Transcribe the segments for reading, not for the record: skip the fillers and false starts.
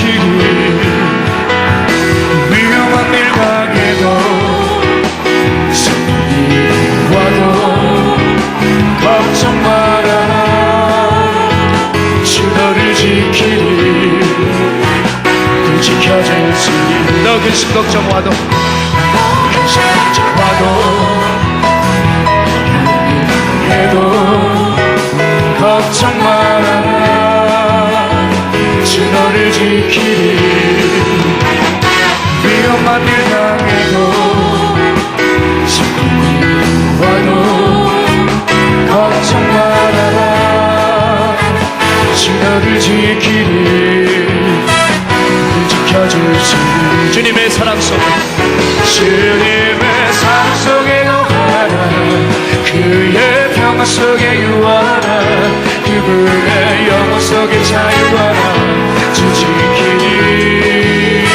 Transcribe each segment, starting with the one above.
길이 위험한 일 당해도 성령이 와도 걱정 마라 주 너를 지키리 또 지켜줄 주님 너 근심 걱정 와도 근심 걱정 와도 해도 걱정 마라 주 너를 지키리 위험한 일 당해도 성령이 와도 걱정 말아라 주 너를 지키리 지켜줄 주님의 사랑 속에 주님의 사랑 속에 거하라 그의 평화 속에 유하라 그분의 영원 속에 자유하라 주 지키리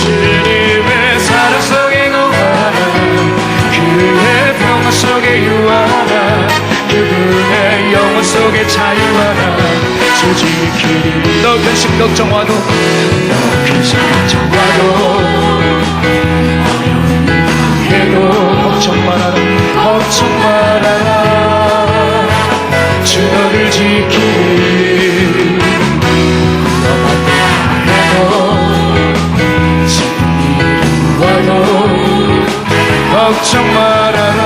주님의 사랑 속에 거하라 그의 평화 속에 유하라 그분의 영원 속에 자유하라 주 지키리 너 근심 걱정 와도 너 근심 걱정 와도 어려운 일 해도 걱정 말아라 걱정 말아라 주 너를 지키리 해도 지금 와도 걱정 말아라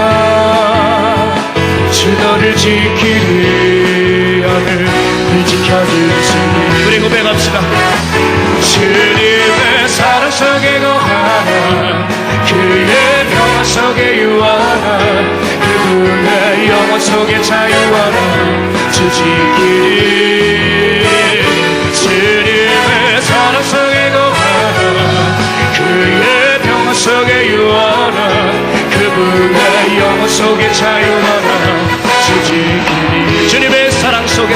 주 너를 지키리 하늘 지켜줄 주님 우리 고백합시다 주님의 사랑 속에 거하라 그의 평화 속에 유하라 그분의 영원 속에 자유하라 주 지키리 주님의 사랑 속에 거하라 그의 평화 속에 유하라 그분의 영원 속에 자유하라 주 지키리 주님의 사랑 속에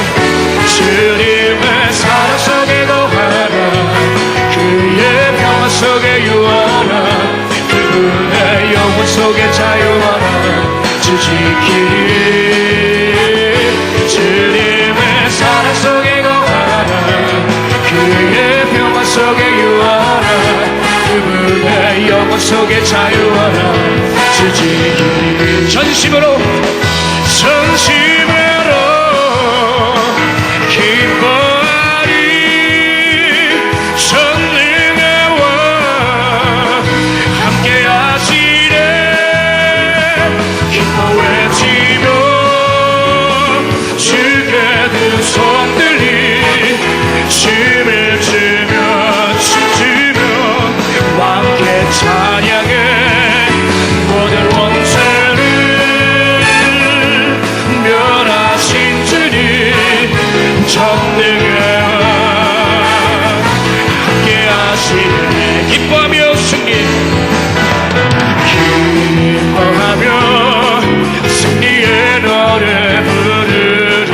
주님의 사랑 속에 거하라 그의 평화 속에 유하라 그분의 영원 속에 자유하라 주 지키리 주님의 사랑 속에 거하라 그의 평화 속에 유하라 그분의 영원 속에 자유하라 주 지키리 전심으로 기뻐하리 전능의 왕 함께 하시네 기뻐 외치며 주께 두 손 들리 춤을 추며 춤추며 왕께 찬양해 모든 원수를 멸하신 주님 전능의 함께 하시네 기뻐하며 승리 기뻐하며 승리의 노래 부르리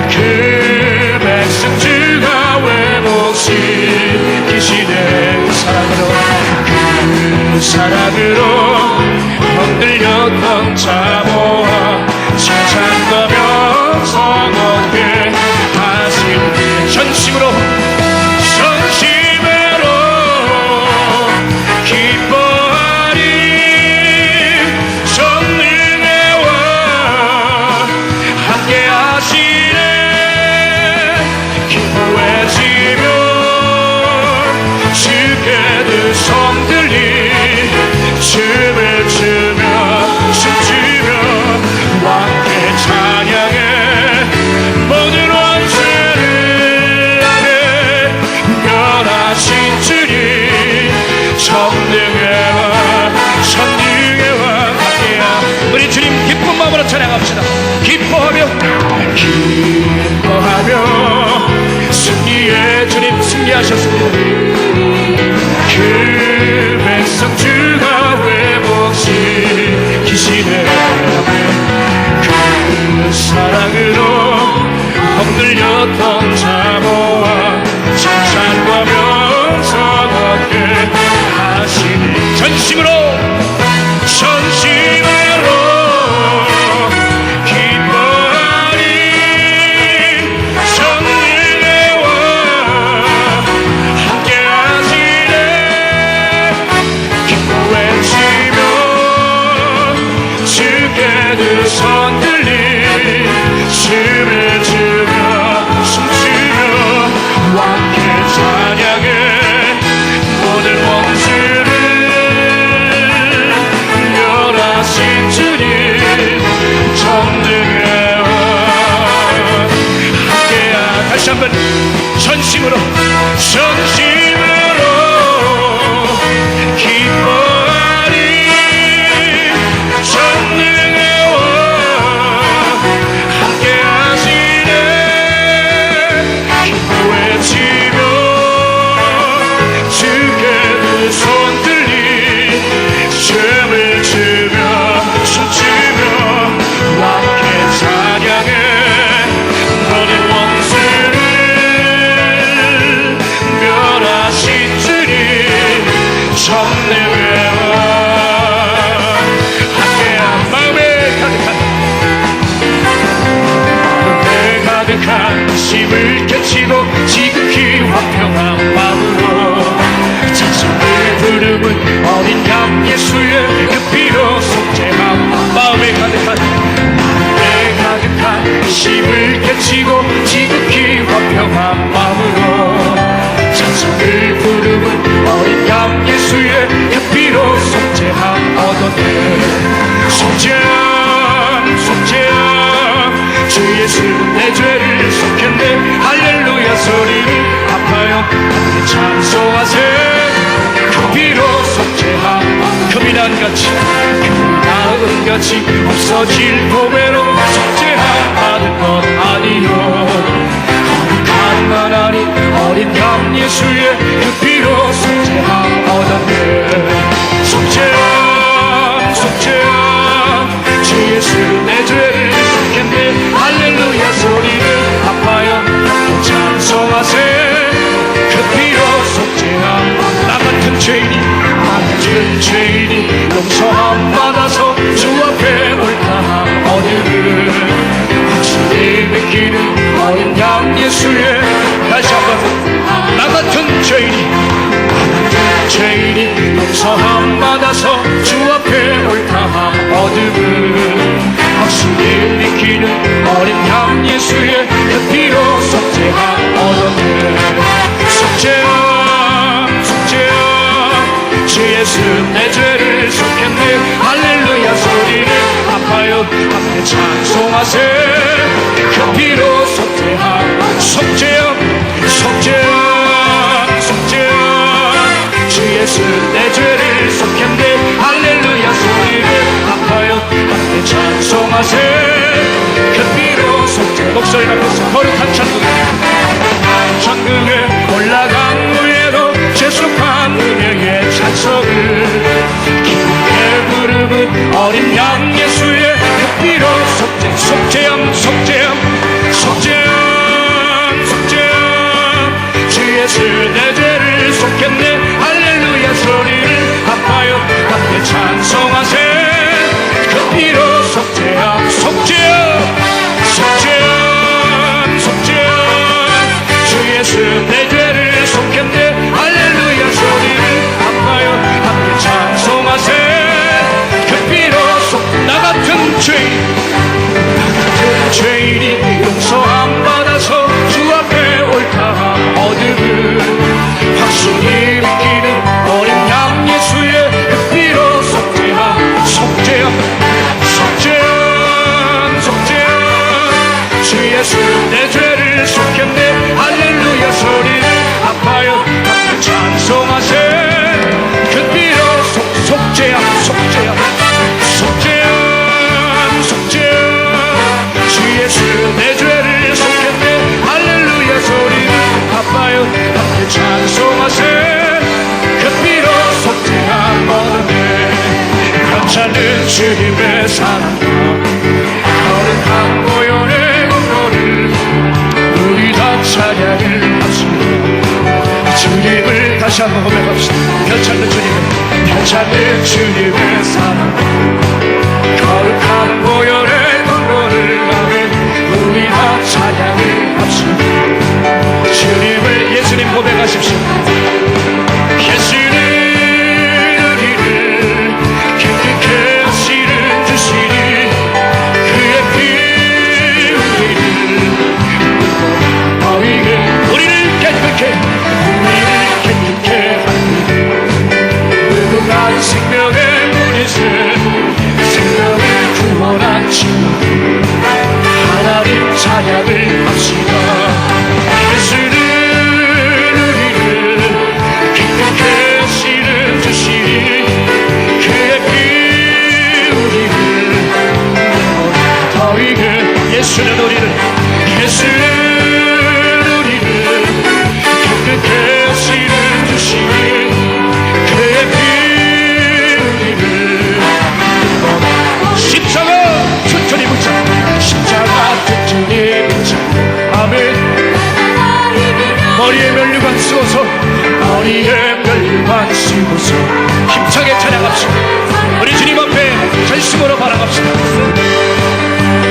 그 백성 주가 회복시키시네 그 사랑으로 흔들렸던 자 모아 칭찬과 명성 얻게 하신 전심으로 기뻐하리 전능의 왕 함께 하시네 기뻐 외치며 주께 두 손 들리 춤을 추며 춤추며 왕께 찬양해 모든 원수를 앞에 멸하신 주님 전능의 왕 전능의 왕 함께야 우리 주님 기쁜 마음으로 찬양합시다 기뻐하며 승리의 주님 승리하셨습니다 그 백성 주가 회복시키시네 그 사랑으로 흔들렸던 자 모아 칭찬과 명성 얻게 하시네 전심으로 기뻐하리 전능의 왕 전심으로 기뻐하리 전능하와 함께 하시네 기뻐해지며 주께 두 손 들리 춤을 추며 춤추며 함께 찬양해 너의 원수를 멸하신 주님 전능해와 함께한 마음에 가득한 힘을 깨치고 지극히 화평한 마음으로 찬송을 부르는 어린 양 예수의 그 피로 속죄함 마음에 가득한 힘을 깨치고 지극히 화평한 마음으로 찬송을 부르는 어린 양 예수의 그 피로 속죄함 얻었네 속죄함 주 예수 내 죄를 속했네 할렐루야 소리를 아파요 함께 찬송하세 그 피로 속죄함 금이 나은같이 없어질 보배로 속죄함 받은 것 아니요 거룩한 하나님 어린 양 예수의 그 피로 속죄함 얻었네 속죄함 주 예수 내 죄를 속했네 할렐루야 소리를 아파요 찬송하세 그 피로 속죄함 나 같은 죄인이 용서함 받아서 주 앞에 옳다함 얻으는 확실히 믿기는 어린 양 예수의 다시 한번 나 같은 죄인이 용서함 받아서 주 앞에 옳다함 얻으는 확실히 믿기는 어린 양 예수의 그 피로 속죄함 얻었네 속죄함 주 예수 내 죄를 속했네 할렐루야 소리를 아파요 함께 찬송하세 그 피로 속죄함 주 예수 내 죄를 속했네 할렐루야 소리를 아파요 함께 찬송하세 그 피로 속죄 목소리 높여서 거룩한 천국에 올라간 후에도 죄속한 은혜의 찬송을 기쁘게 부르는 어린 양 예수의 그 피로 속죄함 주 예수 내 죄를 속했네 할렐루야 소리를 아파요 함께 찬송하세 그 피로 속죄함 주 예수 내 죄를 속했네 할렐루야 소리를 아파요 함께 찬송하세 그 피로 나 같은 죄인이 용서함 받아서 주 앞에 옳다함 얻으는 확신이 믿기는 어린 양 예수의 그 피로 속죄함 주 예수 내 죄를 속했네 할렐루야 소리를 아파요 함께 찬송하세 그 피로 속죄함 주 예수 내 죄를 속했네 할렐루야 소리를 아파요 함께 찬송하세 그 피로 속죄함 얻었네 감사는 주님의 사랑과 거룩한 보혈의 공로를 우리 다 찬양을 합시다 주님을 다시 한번 고백합시다 편찮는 주님의 사랑 거룩한 보혈의 공로를 가면 우리 다 찬양을 합시다 주님을 예수님 고백하십시오 예수는 우리를 기쁘게 하시는 주시니 그의 피 우리를 깨끗게 하니 무궁한 생명의 문이신 생명을 구원한 주 하나님 찬양을 합시다 예수는 쓰고서 머리에 멸관 쓰고서 힘차게 찬양합시다. 우리 주님 앞에 전심으로 바라갑시다.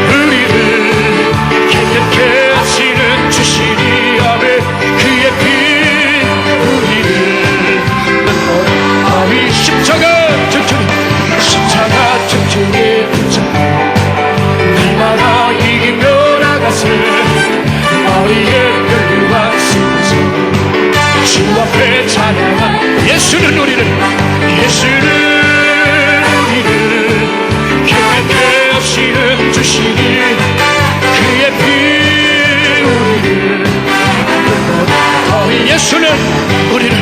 우리를 깨끗게 하시는 주시니 아멘. 그의 피 우리를 바위 십자가 튼튼히 붙잡고 날마다 이기며 나가세 머리에 멸관 쓰고서 주 앞에 찬양한 예수는 우리를 깨끗게 하시는 주시니 그의 피 우리를 예수는 우리를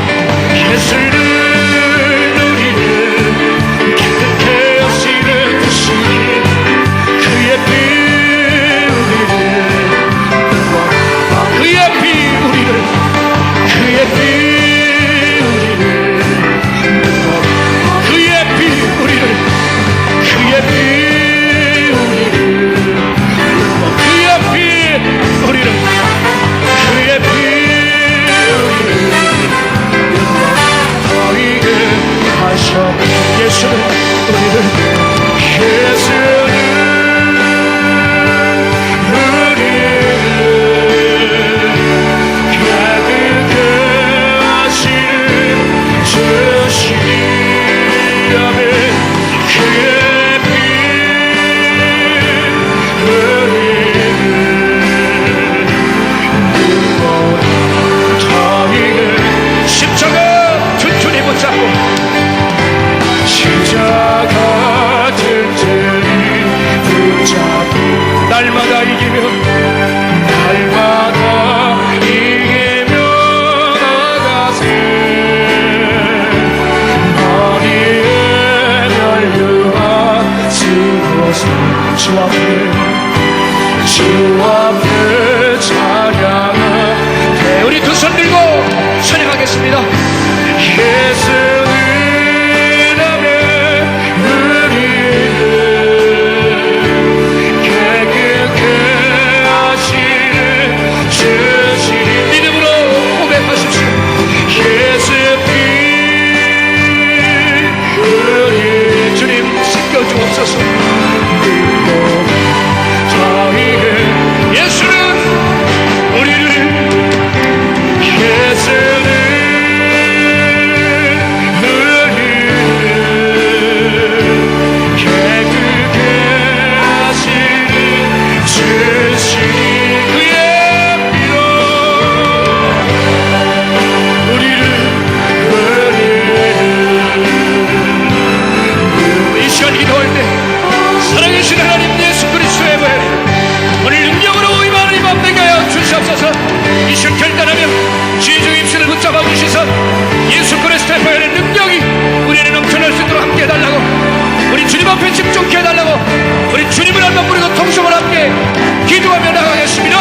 깨끗게 하시는 주시니 그의 피 우리를 주 앞에 찬양하되 우리 두 손 들고 찬양하겠습니다. 예수는 아멘. 우리를 깨끗게 하시는 주시니 믿음으로 고백하십시오. 예수 피 우리 주님 씻겨주옵소서. 예수 그리스도의 보혈의 능력이 우리에게 넘쳐날 수 있도록 함께 해달라고, 우리 주님 앞에 집중케 해달라고, 우리 주님을 한번 부르고 통성을 함께 기도하며 나가겠습니다.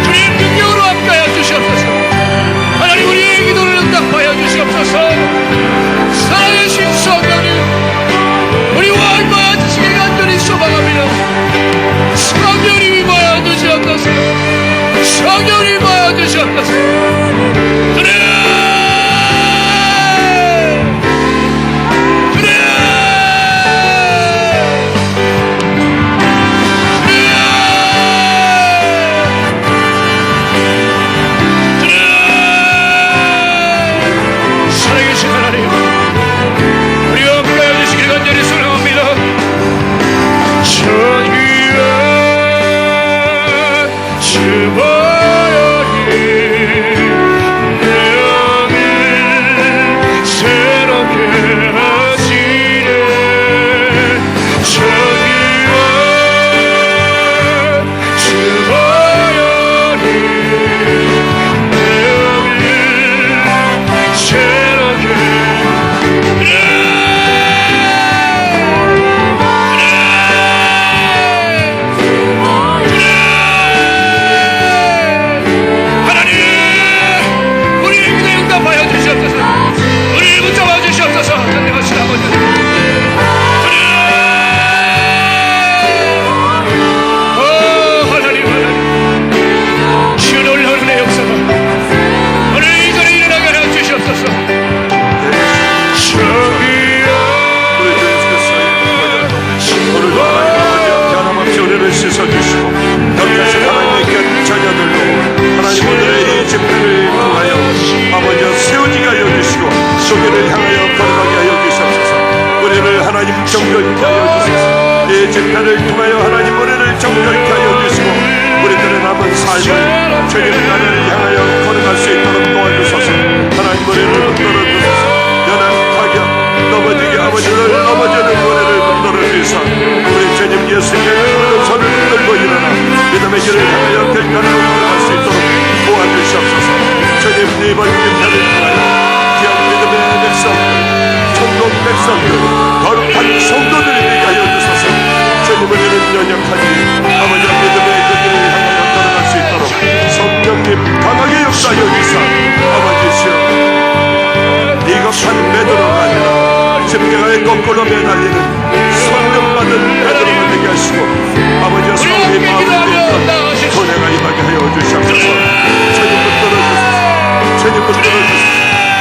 주님 하나님 정결케 하여 주시고 이 집회를 통하여 하나님 우리를 정결케 하여 주시고 우리들의 남은 삶을 주님 나라를 향하여 걸어갈 수 있도록 도와주소서. 하나님 우리를 붙들어 주소서. 연약하게 넘어지게 아버지를 넘어지는 우리를 붙들어 주소서. 우리 주님 예수님의 큰 손을 들고 일어나 믿음의 길을 향하여 결단으로 걸어갈 수 있도록 도와주시옵소서. 주님 이번 집회를 통하여 귀한 믿음의 백성들, 천국 백성들, 거룩한 성도들이 되게 하여 주소서. 주님 우리는 연약하지 아버지 믿음의 그 길을 향하여 걸어갈 수 있도록 성령님 강하게 역사하여 주사. 아버지시여 비겁한 베드로가 아니라 십자가에 거꾸로 매달리는 성령받은 베드로가 되게 하시고 아버지여 성령의 마음에 있던 고뇌가 임하게 하여 주시옵소서. 주님 붙들어 주소서. 주님 붙들어 주소서.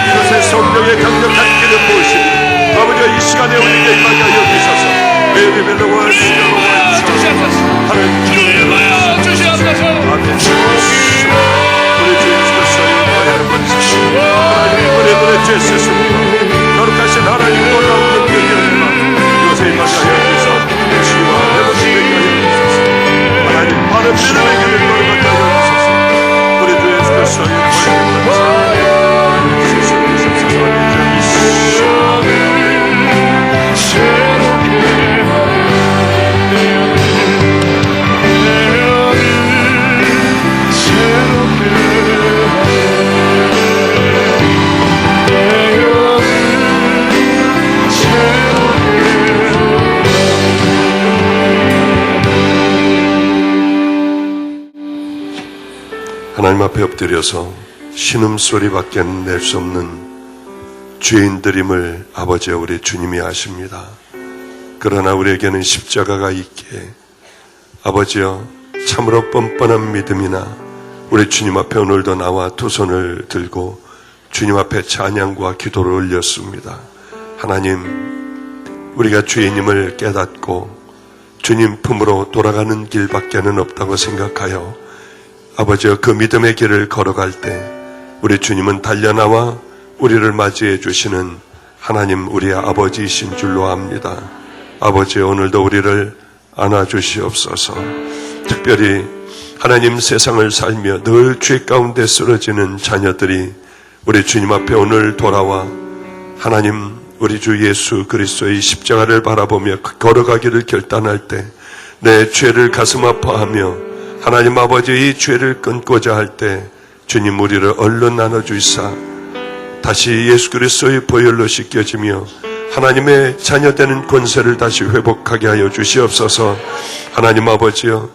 이것의 성령의 강력한 기름 부으시니 아버지여 이 시간에 우리에게 임하게 하여 주셔서 메리벨로와 시로와 주시옵소서. 하나님 주시옵소서. 아멘. 우리 주 예수 그리스도의 은혜를 받으시고 하나님 우리들의 죄 씻으시고 거룩하신 하나님 놀라운 능력이옵니다. 이것에 임하게 하여 주셔서 치유와 회복이 되게 하여 주셔서 하나님 바른 믿음의 길을 걸어가게 하여 주셔서 우리 주 예수 그리스도의 은혜를 받으시고 하나님 앞에 엎드려서 신음소리밖에 낼 수 없는 죄인들임을 아버지여 우리 주님이 아십니다. 그러나 우리에게는 십자가가 있기에 아버지여 참으로 뻔뻔한 믿음이나 우리 주님 앞에 오늘도 나와 두 손을 들고 주님 앞에 찬양과 기도를 올렸습니다. 하나님 우리가 죄인임을 깨닫고 주님 품으로 돌아가는 길밖에는 없다고 생각하여 아버지여 그 믿음의 길을 걸어갈 때 우리 주님은 달려나와 우리를 맞이해 주시는 하나님 우리의 아버지이신 줄로 압니다. 아버지 오늘도 우리를 안아주시옵소서. 특별히 하나님 세상을 살며 늘 죄 가운데 쓰러지는 자녀들이 우리 주님 앞에 오늘 돌아와 하나님 우리 주 예수 그리스도의 십자가를 바라보며 걸어가기를 결단할 때 내 죄를 가슴 아파하며 하나님 아버지 이 죄를 끊고자 할 때 주님 우리를 얼른 나눠주시사 다시 예수 그리스도의 보혈로 씻겨지며 하나님의 자녀되는 권세를 다시 회복하게 하여 주시옵소서. 하나님 아버지여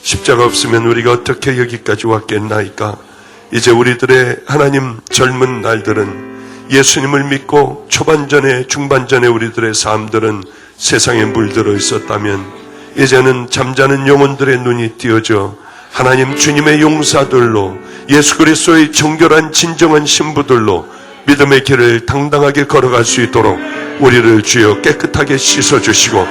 십자가 없으면 우리가 어떻게 여기까지 왔겠나이까. 이제 우리들의 하나님 젊은 날들은 예수님을 믿고 초반전에 중반전에 우리들의 삶들은 세상에 물들어 있었다면 이제는 잠자는 영혼들의 눈이 띄어져 하나님 주님의 용사들로 예수 그리스도의 정결한 진정한 신부들로 믿음의 길을 당당하게 걸어갈 수 있도록 우리를 주여 깨끗하게 씻어주시고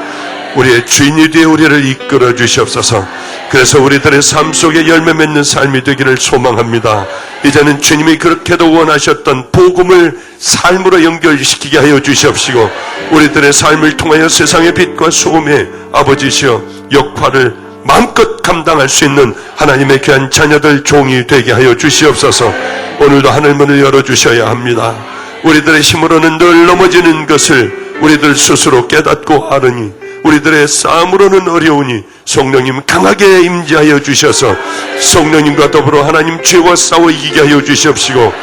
우리의 주인이 되어 우리를 이끌어 주시옵소서. 그래서 우리들의 삶 속에 열매 맺는 삶이 되기를 소망합니다. 이제는 주님이 그렇게도 원하셨던 복음을 삶으로 연결시키게 하여 주시옵시고 우리들의 삶을 통하여 세상의 빛과 소금의 아버지시여 역할을 마음껏 감당할 수 있는 하나님의 귀한 자녀들 종이 되게 하여 주시옵소서. 오늘도 하늘문을 열어주셔야 합니다. 우리들의 힘으로는 늘 넘어지는 것을 우리들 스스로 깨닫고 아르니 우리들의 싸움으로는 어려우니 성령님 강하게 임재하여 주셔서 성령님과 더불어 하나님 죄와 싸워 이기게 하여 주시옵시고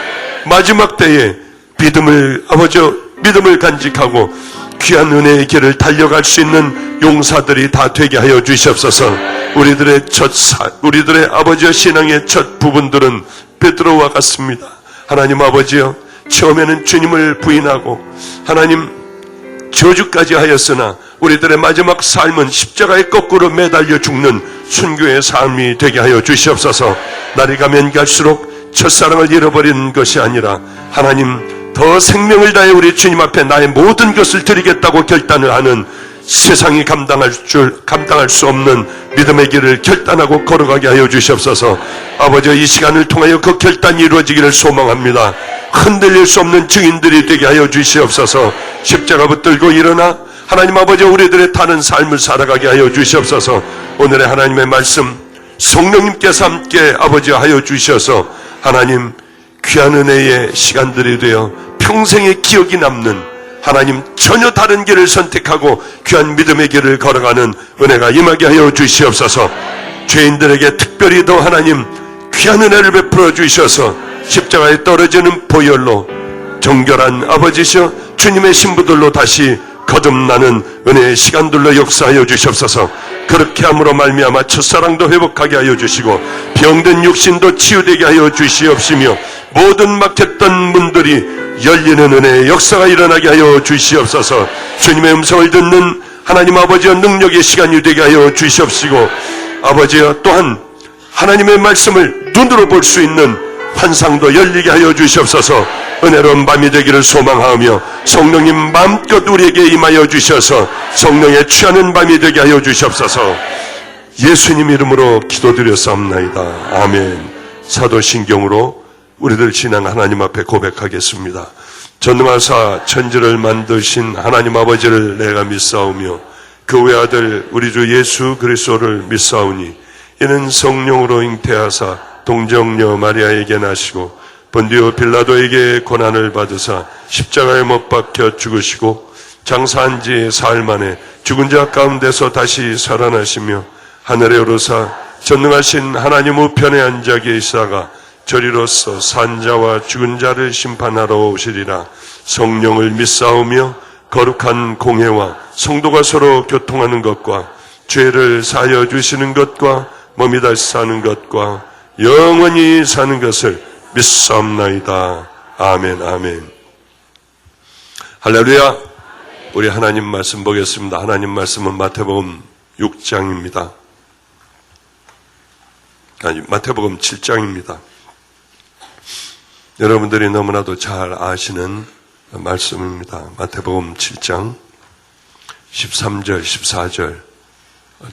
마지막 때에 믿음을 간직하고 귀한 은혜의 길을 달려갈 수 있는 용사들이 다 되게 하여 주시옵소서. 우리들의 아버지의 신앙의 첫 부분들은 베드로와 같습니다. 하나님 아버지여 처음에는 주님을 부인하고 하나님 저주까지 하였으나 우리들의 마지막 삶은 십자가에 거꾸로 매달려 죽는 순교의 삶이 되게 하여 주시옵소서. 날이 가면 갈수록 첫사랑을 잃어버리는 것이 아니라 하나님 더 생명을 다해 우리 주님 앞에 나의 모든 것을 드리겠다고 결단을 하는 세상이 감당할 수 없는 믿음의 길을 결단하고 걸어가게 하여 주시옵소서. 아버지 이 시간을 통하여 그 결단이 이루어지기를 소망합니다. 흔들릴 수 없는 증인들이 되게 하여 주시옵소서. 십자가 붙들고 일어나 하나님 아버지 우리들의 다른 삶을 살아가게 하여 주시옵소서. 오늘의 하나님의 말씀 성령님께서 함께 아버지 하여 주셔서 하나님 귀한 은혜의 시간들이 되어 평생의 기억이 남는 하나님 전혀 다른 길을 선택하고 귀한 믿음의 길을 걸어가는 은혜가 임하게 하여 주시옵소서. 죄인들에게 특별히 더 하나님 귀한 은혜를 베풀어 주셔서 십자가에 떨어지는 보혈로 정결한 아버지시여 주님의 신부들로 다시 거듭나는 은혜의 시간들로 역사하여 주시옵소서. 그렇게 함으로 말미암아 첫사랑도 회복하게 하여 주시고 병든 육신도 치유되게 하여 주시옵시며 모든 막혔던 문들이 열리는 은혜의 역사가 일어나게 하여 주시옵소서. 주님의 음성을 듣는 하나님 아버지의 능력의 시간이 되게 하여 주시옵시고 아버지여 또한 하나님의 말씀을 눈으로 볼 수 있는 환상도 열리게 하여 주시옵소서. 은혜로운 밤이 되기를 소망하며 성령님 마음껏 우리에게 임하여 주셔서 성령에 취하는 밤이 되게 하여 주시옵소서. 예수님 이름으로 기도드렸사옵나이다. 아멘. 사도신경으로 우리들 신앙 하나님 앞에 고백하겠습니다. 전능하사 천지를 만드신 하나님 아버지를 내가 믿사오며 그 외아들 우리 주 예수 그리스도를 믿사오니 이는 성령으로 잉태하사 동정녀 마리아에게 나시고 본디오 빌라도에게 고난을 받으사 십자가에 못 박혀 죽으시고 장사한 지 사흘 만에 죽은 자 가운데서 다시 살아나시며 하늘에 오르사 전능하신 하나님 우편에 앉아 계시다가 저리로서 산자와 죽은 자를 심판하러 오시리라. 성령을 믿사오며 거룩한 공회와 성도가 서로 교통하는 것과 죄를 사하여 주시는 것과 몸이 다시 사는 것과 영원히 사는 것을 믿사옵나이다. 아멘. 아멘. 할렐루야. 우리 하나님 말씀 보겠습니다. 하나님 말씀은 마태복음 6장입니다. 아니 마태복음 7장입니다. 여러분들이 너무나도 잘 아시는 말씀입니다. 마태복음 7장 13절 14절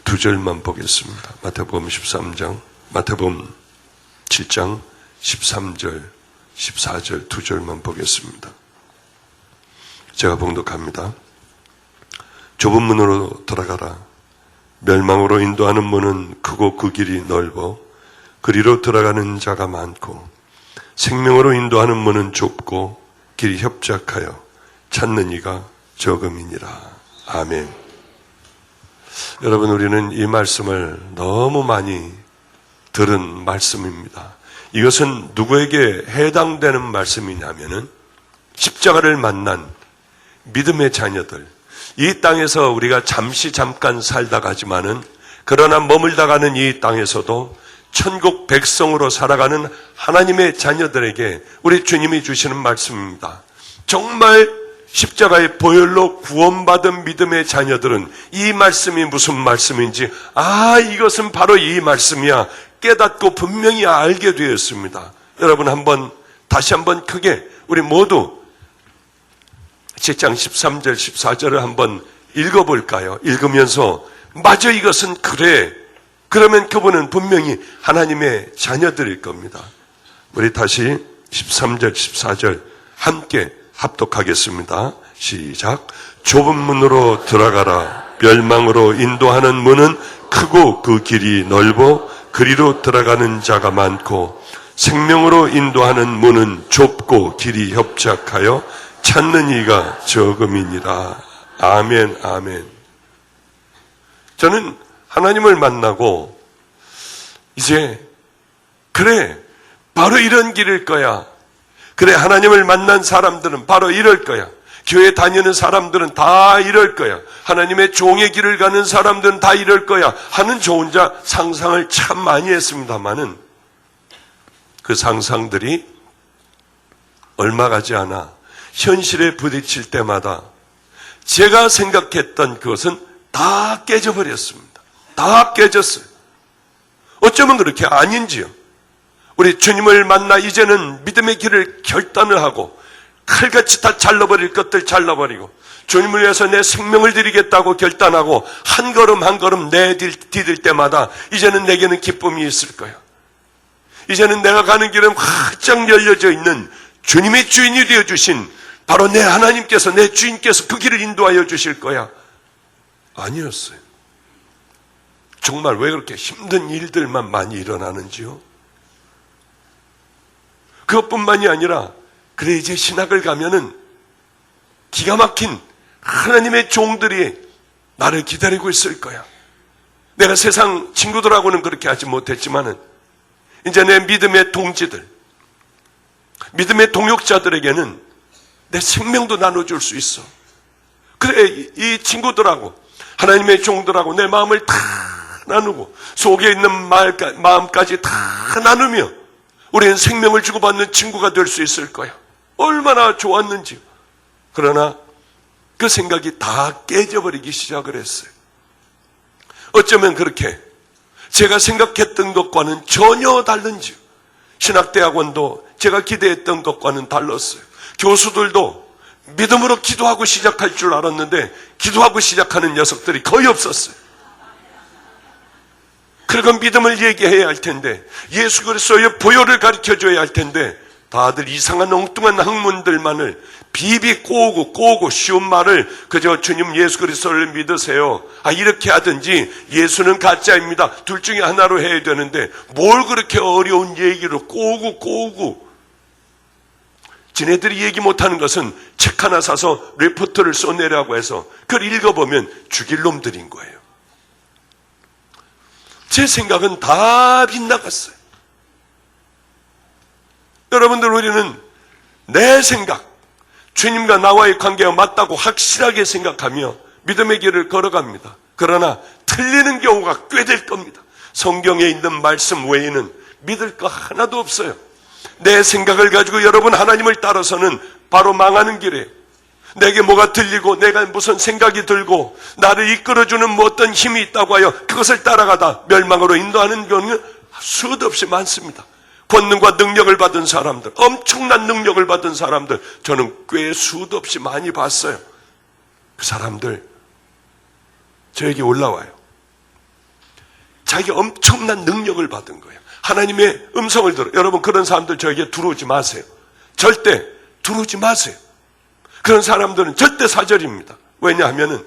두 절만 보겠습니다. 마태복음 7장 13절 14절 두 절만 보겠습니다. 제가 봉독합니다. 좁은 문으로 들어가라. 멸망으로 인도하는 문은 크고 그 길이 넓어 그리로 들어가는 자가 많고 생명으로 인도하는 문은 좁고 길이 협착하여 찾는 이가 적음이니라. 아멘. 여러분 우리는 이 말씀을 너무 많이 들은 말씀입니다. 이것은 누구에게 해당되는 말씀이냐면은 십자가를 만난 믿음의 자녀들, 이 땅에서 우리가 잠깐 살다 가지만은 그러나 머물다 가는 이 땅에서도 천국 백성으로 살아가는 하나님의 자녀들에게 우리 주님이 주시는 말씀입니다. 정말 십자가의 보혈로 구원받은 믿음의 자녀들은 이 말씀이 무슨 말씀인지 이것은 바로 이 말씀이야 깨닫고 분명히 알게 되었습니다. 여러분 다시 한번 크게 우리 모두 7장 13절 14절을 한번 읽어볼까요? 읽으면서 맞아 이것은 그래. 그러면 그분은 분명히 하나님의 자녀들일 겁니다. 우리 다시 13절 14절 함께 합독하겠습니다. 시작. 좁은 문으로 들어가라. 멸망으로 인도하는 문은 크고 그 길이 넓어 그리로 들어가는 자가 많고 생명으로 인도하는 문은 좁고 길이 협착하여 찾는 이가 적음이니라. 아멘. 아멘. 저는 하나님을 만나고 이제 그래 바로 이런 길일 거야. 그래 하나님을 만난 사람들은 바로 이럴 거야. 교회 다니는 사람들은 다 이럴 거야. 하나님의 종의 길을 가는 사람들은 다 이럴 거야 하는 저 혼자 상상을 참 많이 했습니다마는 그 상상들이 얼마 가지 않아 현실에 부딪힐 때마다 제가 생각했던 그것은 다 깨져버렸습니다. 다 깨졌어요. 어쩌면 그렇게 아닌지요. 우리 주님을 만나 이제는 믿음의 길을 결단을 하고 칼같이 다 잘라버릴 것들 잘라버리고 주님을 위해서 내 생명을 드리겠다고 결단하고 한 걸음 한 걸음 내디딜 때마다 이제는 내게는 기쁨이 있을 거야. 이제는 내가 가는 길은 활짝 열려져 있는 주님의 주인이 되어주신 바로 내 하나님께서 내 주인께서 그 길을 인도하여 주실 거야 아니었어요. 정말 왜 그렇게 힘든 일들만 많이 일어나는지요? 그것뿐만이 아니라 그래 이제 신학을 가면은 기가 막힌 하나님의 종들이 나를 기다리고 있을 거야. 내가 세상 친구들하고는 그렇게 하지 못했지만은 이제 내 믿음의 동지들, 믿음의 동역자들에게는 내 생명도 나눠줄 수 있어. 그래 이 친구들하고 하나님의 종들하고 내 마음을 다 나누고 속에 있는 마음까지 다 나누며 우리는 생명을 주고받는 친구가 될 수 있을 거야. 얼마나 좋았는지. 그러나 그 생각이 다 깨져버리기 시작을 했어요. 어쩌면 그렇게 제가 생각했던 것과는 전혀 다른지요. 신학대학원도 제가 기대했던 것과는 달랐어요. 교수들도 믿음으로 기도하고 시작할 줄 알았는데 기도하고 시작하는 녀석들이 거의 없었어요. 그리고 믿음을 얘기해야 할 텐데 예수 그리스도의 보혈을 가르쳐줘야 할 텐데 다들 이상한 엉뚱한 학문들만을 비비 꼬우고 쉬운 말을 그저 주님 예수 그리스도를 믿으세요. 이렇게 하든지 예수는 가짜입니다. 둘 중에 하나로 해야 되는데 뭘 그렇게 어려운 얘기로 꼬우고 지네들이 얘기 못하는 것은 책 하나 사서 리포트를 써내라고 해서 그걸 읽어보면 죽일 놈들인 거예요. 제 생각은 다 빗나갔어요. 여러분들 우리는 내 생각, 주님과 나와의 관계가 맞다고 확실하게 생각하며 믿음의 길을 걸어갑니다. 그러나 틀리는 경우가 꽤 될 겁니다. 성경에 있는 말씀 외에는 믿을 거 하나도 없어요. 내 생각을 가지고 여러분 하나님을 따라서는 바로 망하는 길이에요. 내게 뭐가 들리고 내가 무슨 생각이 들고 나를 이끌어주는 뭐 어떤 힘이 있다고 하여 그것을 따라가다 멸망으로 인도하는 경우는 수도 없이 많습니다. 권능과 능력을 받은 사람들, 엄청난 능력을 받은 사람들 저는 꽤 수도 없이 많이 봤어요. 그 사람들 저에게 올라와요. 자기가 엄청난 능력을 받은 거예요. 하나님의 음성을 들어. 여러분 그런 사람들 저에게 들어오지 마세요. 절대 들어오지 마세요. 그런 사람들은 절대 사절입니다. 왜냐하면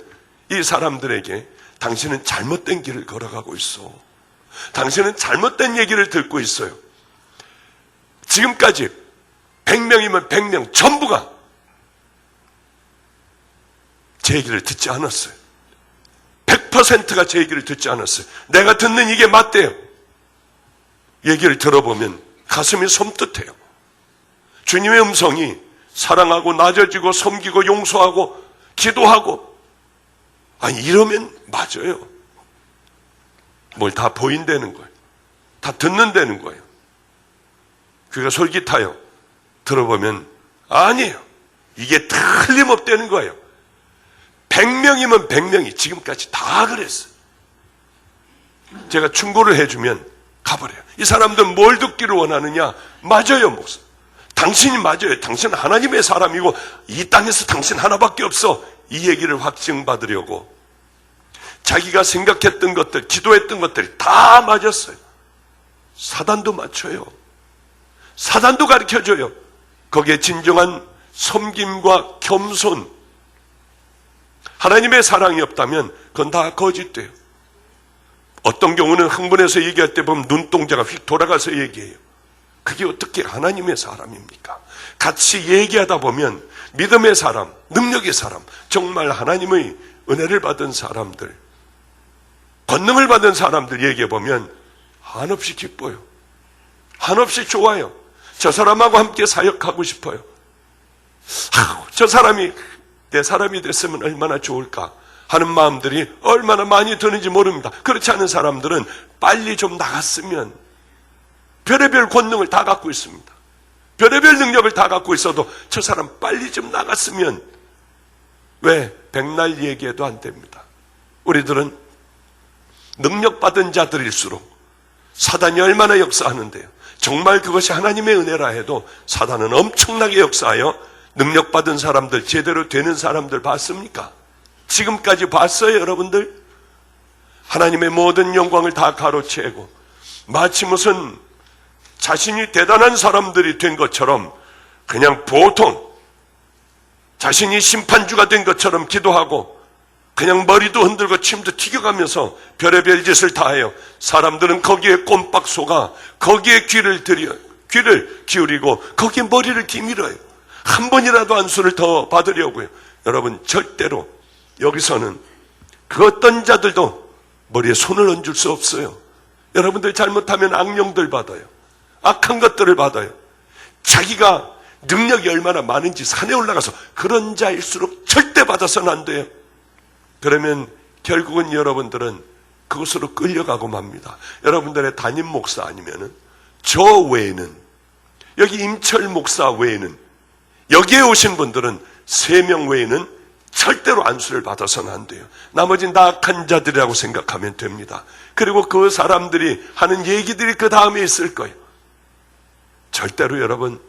이 사람들에게 당신은 잘못된 길을 걸어가고 있어. 당신은 잘못된 얘기를 듣고 있어요. 지금까지 100명이면 100명 전부가 제 얘기를 듣지 않았어요. 100%가 제 얘기를 듣지 않았어요. 내가 듣는 이게 맞대요. 얘기를 들어보면 가슴이 섬뜩해요. 주님의 음성이 사랑하고 낮아지고 섬기고 용서하고 기도하고 이러면 맞아요. 뭘 다 보인다는 거예요. 다 듣는다는 거예요. 그가 솔깃하여 들어보면 아니에요. 이게 틀림없다는 거예요. 100명이면 100명이 지금까지 다 그랬어요. 제가 충고를 해주면 가버려요. 이 사람들은 뭘 듣기를 원하느냐? 맞아요, 목사. 당신이 맞아요. 당신은 하나님의 사람이고 이 땅에서 당신 하나밖에 없어. 이 얘기를 확증받으려고 자기가 생각했던 것들, 기도했던 것들이 다 맞았어요. 사단도 맞춰요. 사단도 가르쳐줘요. 거기에 진정한 섬김과 겸손, 하나님의 사랑이 없다면 그건 다 거짓돼요. 어떤 경우는 흥분해서 얘기할 때 보면 눈동자가 휙 돌아가서 얘기해요. 그게 어떻게 하나님의 사람입니까? 같이 얘기하다 보면 믿음의 사람, 능력의 사람, 정말 하나님의 은혜를 받은 사람들, 권능을 받은 사람들 얘기해 보면 한없이 기뻐요. 한없이 좋아요. 저 사람하고 함께 사역하고 싶어요. 저 사람이 내 사람이 됐으면 얼마나 좋을까 하는 마음들이 얼마나 많이 드는지 모릅니다. 그렇지 않은 사람들은 빨리 좀 나갔으면, 별의별 권능을 다 갖고 있습니다. 별의별 능력을 다 갖고 있어도 저 사람 빨리 좀 나갔으면, 왜? 백날 얘기해도 안 됩니다. 우리들은 능력받은 자들일수록 사단이 얼마나 역사하는데요. 정말 그것이 하나님의 은혜라 해도 사단은 엄청나게 역사하여 능력받은 사람들, 제대로 되는 사람들 봤습니까? 지금까지 봤어요, 여러분들? 하나님의 모든 영광을 다 가로채고 마치 무슨 자신이 대단한 사람들이 된 것처럼 그냥 보통 자신이 심판주가 된 것처럼 기도하고 그냥 머리도 흔들고 침도 튀겨가면서 별의별 짓을 다 해요. 사람들은 거기에 꼼빡 속아 거기에 귀를 기울이고 거기에 머리를 기밀어요. 한 번이라도 안수를 더 받으려고요. 여러분, 절대로 여기서는 그 어떤 자들도 머리에 손을 얹을 수 없어요. 여러분들 잘못하면 악령들 받아요. 악한 것들을 받아요. 자기가 능력이 얼마나 많은지 산에 올라가서 그런 자일수록 절대 받아서는 안 돼요. 그러면 결국은 여러분들은 그곳으로 끌려가고 맙니다. 여러분들의 담임 목사 아니면은 저 외에는, 여기 임철 목사 외에는, 여기에 오신 분들은 3명 외에는 절대로 안수를 받아서는 안 돼요. 나머지는 다 악한 자들이라고 생각하면 됩니다. 그리고 그 사람들이 하는 얘기들이 그 다음에 있을 거예요. 절대로 여러분,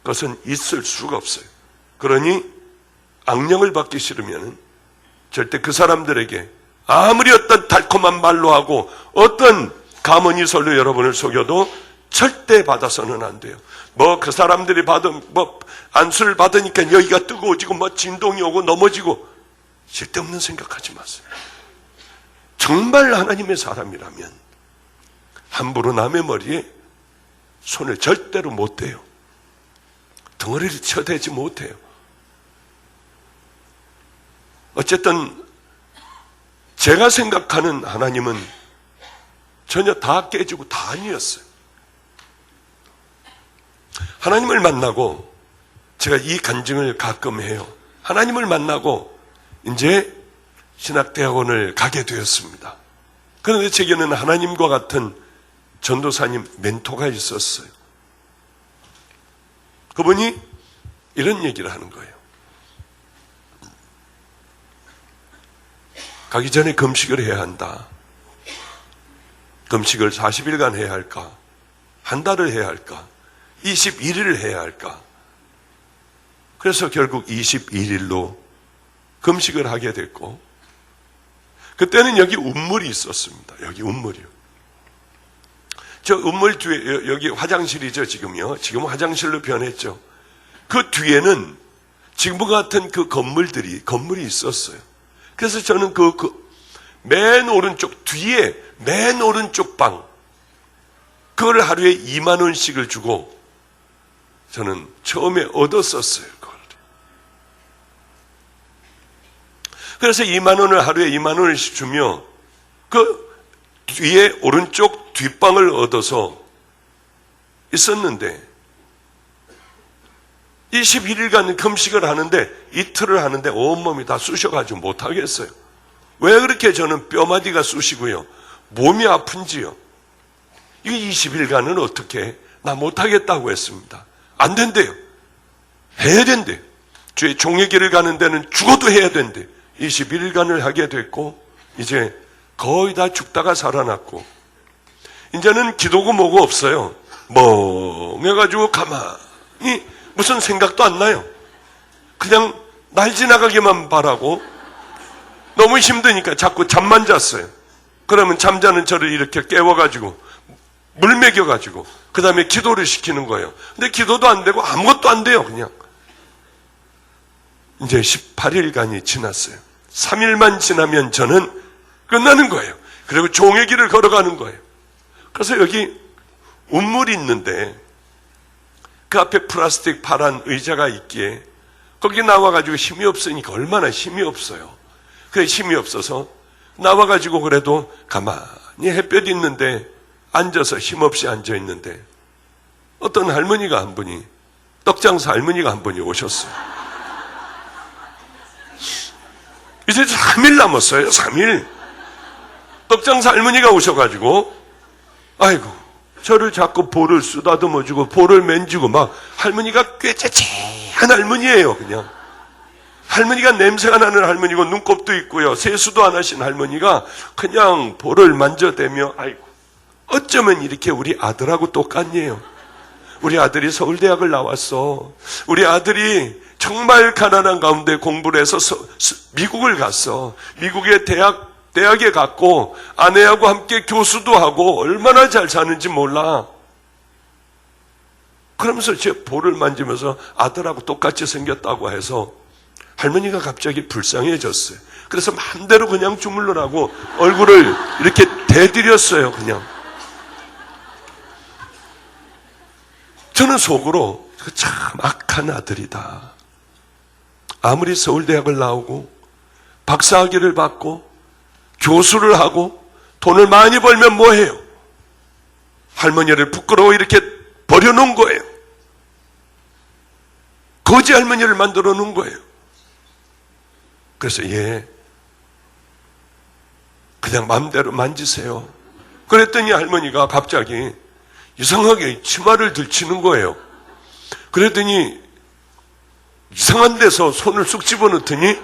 그것은 있을 수가 없어요. 그러니 악령을 받기 싫으면 절대 그 사람들에게 아무리 어떤 달콤한 말로 하고 어떤 가문이설로 여러분을 속여도 절대 받아서는 안 돼요. 그 사람들이 안수를 받으니까 여기가 뜨거워지고 진동이 오고 넘어지고, 쓸데없는 생각하지 마세요. 정말 하나님의 사람이라면 함부로 남의 머리에 손을 절대로 못 대요. 덩어리를 쳐대지 못해요. 어쨌든 제가 생각하는 하나님은 전혀 다 깨지고 다 아니었어요. 하나님을 만나고, 제가 이 간증을 가끔 해요. 하나님을 만나고 이제 신학대학원을 가게 되었습니다. 그런데 제게는 하나님과 같은 전도사님 멘토가 있었어요. 그분이 이런 얘기를 하는 거예요. 가기 전에 금식을 해야 한다. 금식을 40일간 해야 할까? 한 달을 해야 할까? 21일을 해야 할까? 그래서 결국 21일로 금식을 하게 됐고, 그때는 여기 운물이 있었습니다. 여기 운물이요. 저 운물 뒤에, 여기 화장실이죠, 지금요. 지금 화장실로 변했죠. 그 뒤에는 지금과 같은 그 건물이 있었어요. 그래서 저는 맨 오른쪽, 뒤에 맨 오른쪽 방, 그걸 하루에 2만 원씩을 주고 저는 처음에 얻었었어요. 그걸. 그래서 2만 원을 하루에 2만 원씩 주며 그 뒤에 오른쪽 뒷방을 얻어서 있었는데, 21일간 금식을 하는데, 이틀을 하는데 온몸이 다 쑤셔가지고 못하겠어요. 왜 그렇게 저는 뼈마디가 쑤시고요, 몸이 아픈지요. 이거 20일간은 어떻게, 나 못하겠다고 했습니다. 안 된대요. 해야 된대요. 주의 종의 길을 가는 데는 죽어도 해야 된대요. 21일간을 하게 됐고, 이제 거의 다 죽다가 살아났고, 이제는 기도고 뭐고 없어요. 멍해가지고 가만히 무슨 생각도 안 나요. 그냥 날 지나가기만 바라고, 너무 힘드니까 자꾸 잠만 잤어요. 그러면 잠자는 저를 이렇게 깨워가지고 물 먹여가지고 그 다음에 기도를 시키는 거예요. 근데 기도도 안 되고 아무것도 안 돼요. 그냥 이제 18일간이 지났어요. 3일만 지나면 저는 끝나는 거예요. 그리고 종의 길을 걸어가는 거예요. 그래서 여기 운물이 있는데 그 앞에 플라스틱 파란 의자가 있기에 거기 나와가지고 힘이 없으니까 얼마나 힘이 없어요. 그래, 힘이 없어서 나와가지고 그래도 가만히 햇볕 있는데 앉아서 힘없이 앉아있는데 어떤 할머니가 한 분이, 떡장사 할머니가 한 분이 오셨어요. 이제 3일 남았어요. 3일. 떡장사 할머니가 오셔가지고, 아이고, 저를 자꾸 볼을 쓰다듬어주고 볼을 만지고 막, 할머니가 꽤 째째한 할머니예요. 그냥 할머니가 냄새가 나는 할머니고 눈곱도 있고요, 세수도 안 하신 할머니가 그냥 볼을 만져대며, 아이고, 어쩌면 이렇게 우리 아들하고 똑같네요. 우리 아들이 서울대학을 나왔어. 우리 아들이 정말 가난한 가운데 공부를 해서 미국을 갔어. 미국의 대학에 갔고 아내하고 함께 교수도 하고 얼마나 잘 사는지 몰라. 그러면서 제 볼을 만지면서 아들하고 똑같이 생겼다고 해서 할머니가 갑자기 불쌍해졌어요. 그래서 마음대로 그냥 주물러라고 얼굴을 이렇게 대드렸어요. 그냥. 저는 속으로 참 악한 아들이다. 아무리 서울대학을 나오고 박사학위를 받고 교수를 하고 돈을 많이 벌면 뭐해요? 할머니를 부끄러워 이렇게 버려놓은 거예요. 거지 할머니를 만들어 놓은 거예요. 그래서 그냥 마음대로 만지세요. 그랬더니 할머니가 갑자기 이상하게 치마를 들치는 거예요. 그랬더니 이상한 데서 손을 쑥 집어넣더니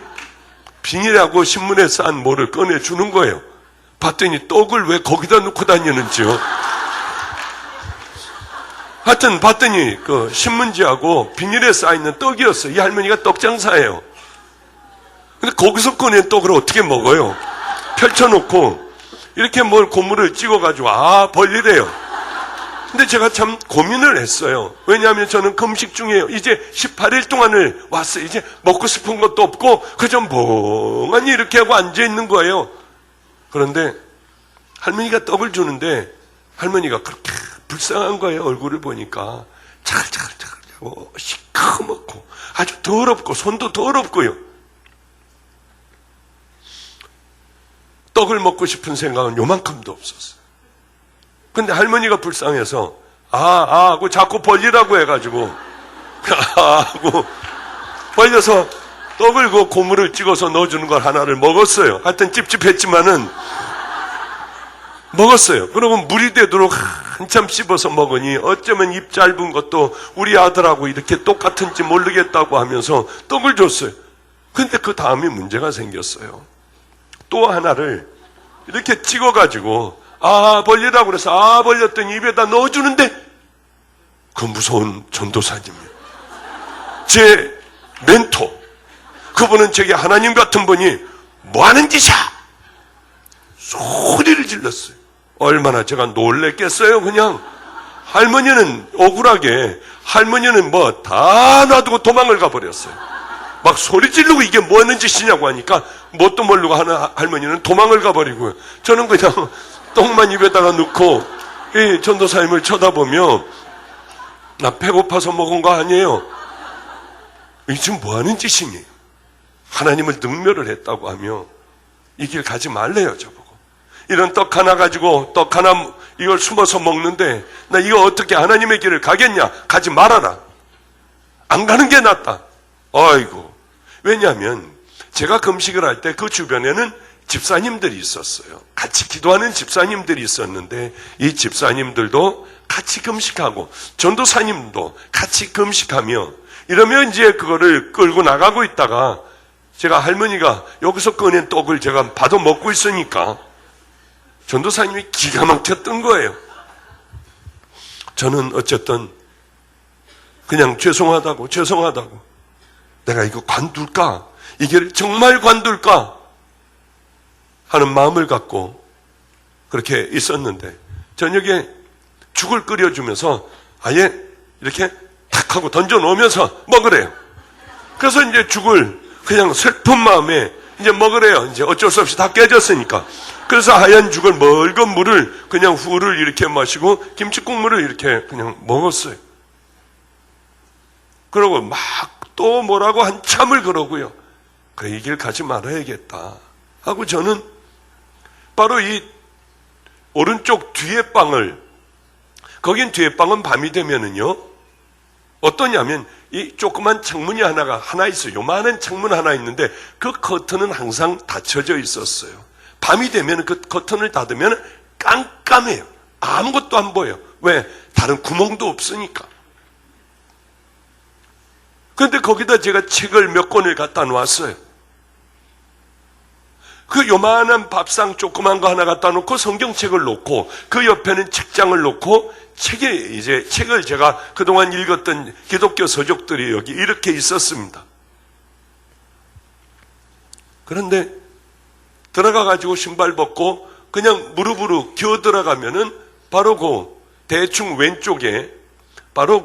비닐하고 신문에 싼 뭐를 꺼내주는 거예요. 봤더니 떡을 왜 거기다 놓고 다니는지요. 하여튼 봤더니 그 신문지하고 비닐에 쌓여있는 떡이었어요. 이 할머니가 떡 장사예요. 근데 거기서 꺼낸 떡을 어떻게 먹어요? 펼쳐놓고 이렇게 뭘 고무를 찍어가지고 벌리래요. 근데 제가 참 고민을 했어요. 왜냐하면 저는 금식 중이에요. 이제 18일 동안을 왔어요. 이제 먹고 싶은 것도 없고 그저 멍하니 이렇게 하고 앉아있는 거예요. 그런데 할머니가 떡을 주는데 할머니가 그렇게 불쌍한 거예요. 얼굴을 보니까 차글차글차글하고 시커멓고 아주 더럽고 손도 더럽고요. 떡을 먹고 싶은 생각은 요만큼도 없었어요. 근데 할머니가 불쌍해서 하고 자꾸 벌리라고 해가지고 하고 벌려서 떡을 그 고무를 찍어서 넣어주는 걸 하나를 먹었어요. 하여튼 찝찝했지만은 먹었어요. 그러고 물이 되도록 한참 씹어서 먹으니 어쩌면 입 짧은 것도 우리 아들하고 이렇게 똑같은지 모르겠다고 하면서 떡을 줬어요. 근데 그 다음에 문제가 생겼어요. 또 하나를 이렇게 찍어가지고 벌리라고 그래서 벌렸더니 입에다 넣어주는데 그 무서운 전도사님이요. 제 멘토. 그분은 제게 하나님 같은 분이 뭐 하는 짓이야? 소리를 질렀어요. 얼마나 제가 놀랬겠어요. 그냥 할머니는 억울하게 할머니는 뭐 다 놔두고 도망을 가버렸어요. 막 소리 지르고 이게 뭐 하는 짓이냐고 하니까 뭣도 모르고 하는 할머니는 도망을 가버리고요. 저는 그냥 떡만 입에다가 넣고 이 전도사님을 쳐다보며 나 배고파서 먹은 거 아니에요. 이게 지금 뭐 하는 짓이니? 하나님을 능멸을 했다고 하며 이 길 가지 말래요. 저보고. 이런 떡 하나 가지고 떡 하나 이걸 숨어서 먹는데 나 이거 어떻게 하나님의 길을 가겠냐? 가지 말아라. 안 가는 게 낫다. 아이고. 왜냐하면 제가 금식을 할 때 그 주변에는 집사님들이 있었어요. 같이 기도하는 집사님들이 있었는데 이 집사님들도 같이 금식하고 전도사님도 같이 금식하며 이러면 이제 그거를 끌고 나가고 있다가 제가 할머니가 여기서 꺼낸 떡을 제가 받아 먹고 있으니까 전도사님이 기가 막혔던 거예요. 저는 어쨌든 그냥 죄송하다고 내가 이거 관둘까? 이게 정말 관둘까? 하는 마음을 갖고 그렇게 있었는데 저녁에 죽을 끓여주면서 아예 이렇게 탁 하고 던져놓으면서 먹으래요. 그래서 이제 죽을 그냥 슬픈 마음에 이제 먹으래요. 이제 어쩔 수 없이 다 깨졌으니까. 그래서 하얀 죽을 묽은 물을 그냥 후를 이렇게 마시고 김치국물을 이렇게 그냥 먹었어요. 그러고 막 또 뭐라고 한참을 그러고요. 그래, 이 길 가지 말아야겠다 하고 저는 바로 이 오른쪽 뒤에 방을, 거긴 뒤에 방은 밤이 되면은요 어떠냐면 이 조그만 창문이 하나 있어요. 요만한 창문 하나 있는데 그 커튼은 항상 닫혀져 있었어요. 밤이 되면 그 커튼을 닫으면 깜깜해요. 아무것도 안 보여요. 왜? 다른 구멍도 없으니까. 그런데 거기다 제가 책을 몇 권을 갖다 놓았어요. 그 요만한 밥상 조그만 거 하나 갖다 놓고 성경책을 놓고 그 옆에는 책장을 놓고 책을 제가 그동안 읽었던 기독교 서적들이 여기 이렇게 있었습니다. 그런데 들어가가지고 신발 벗고 그냥 무릎으로 기어 들어가면은 바로 그 대충 왼쪽에 바로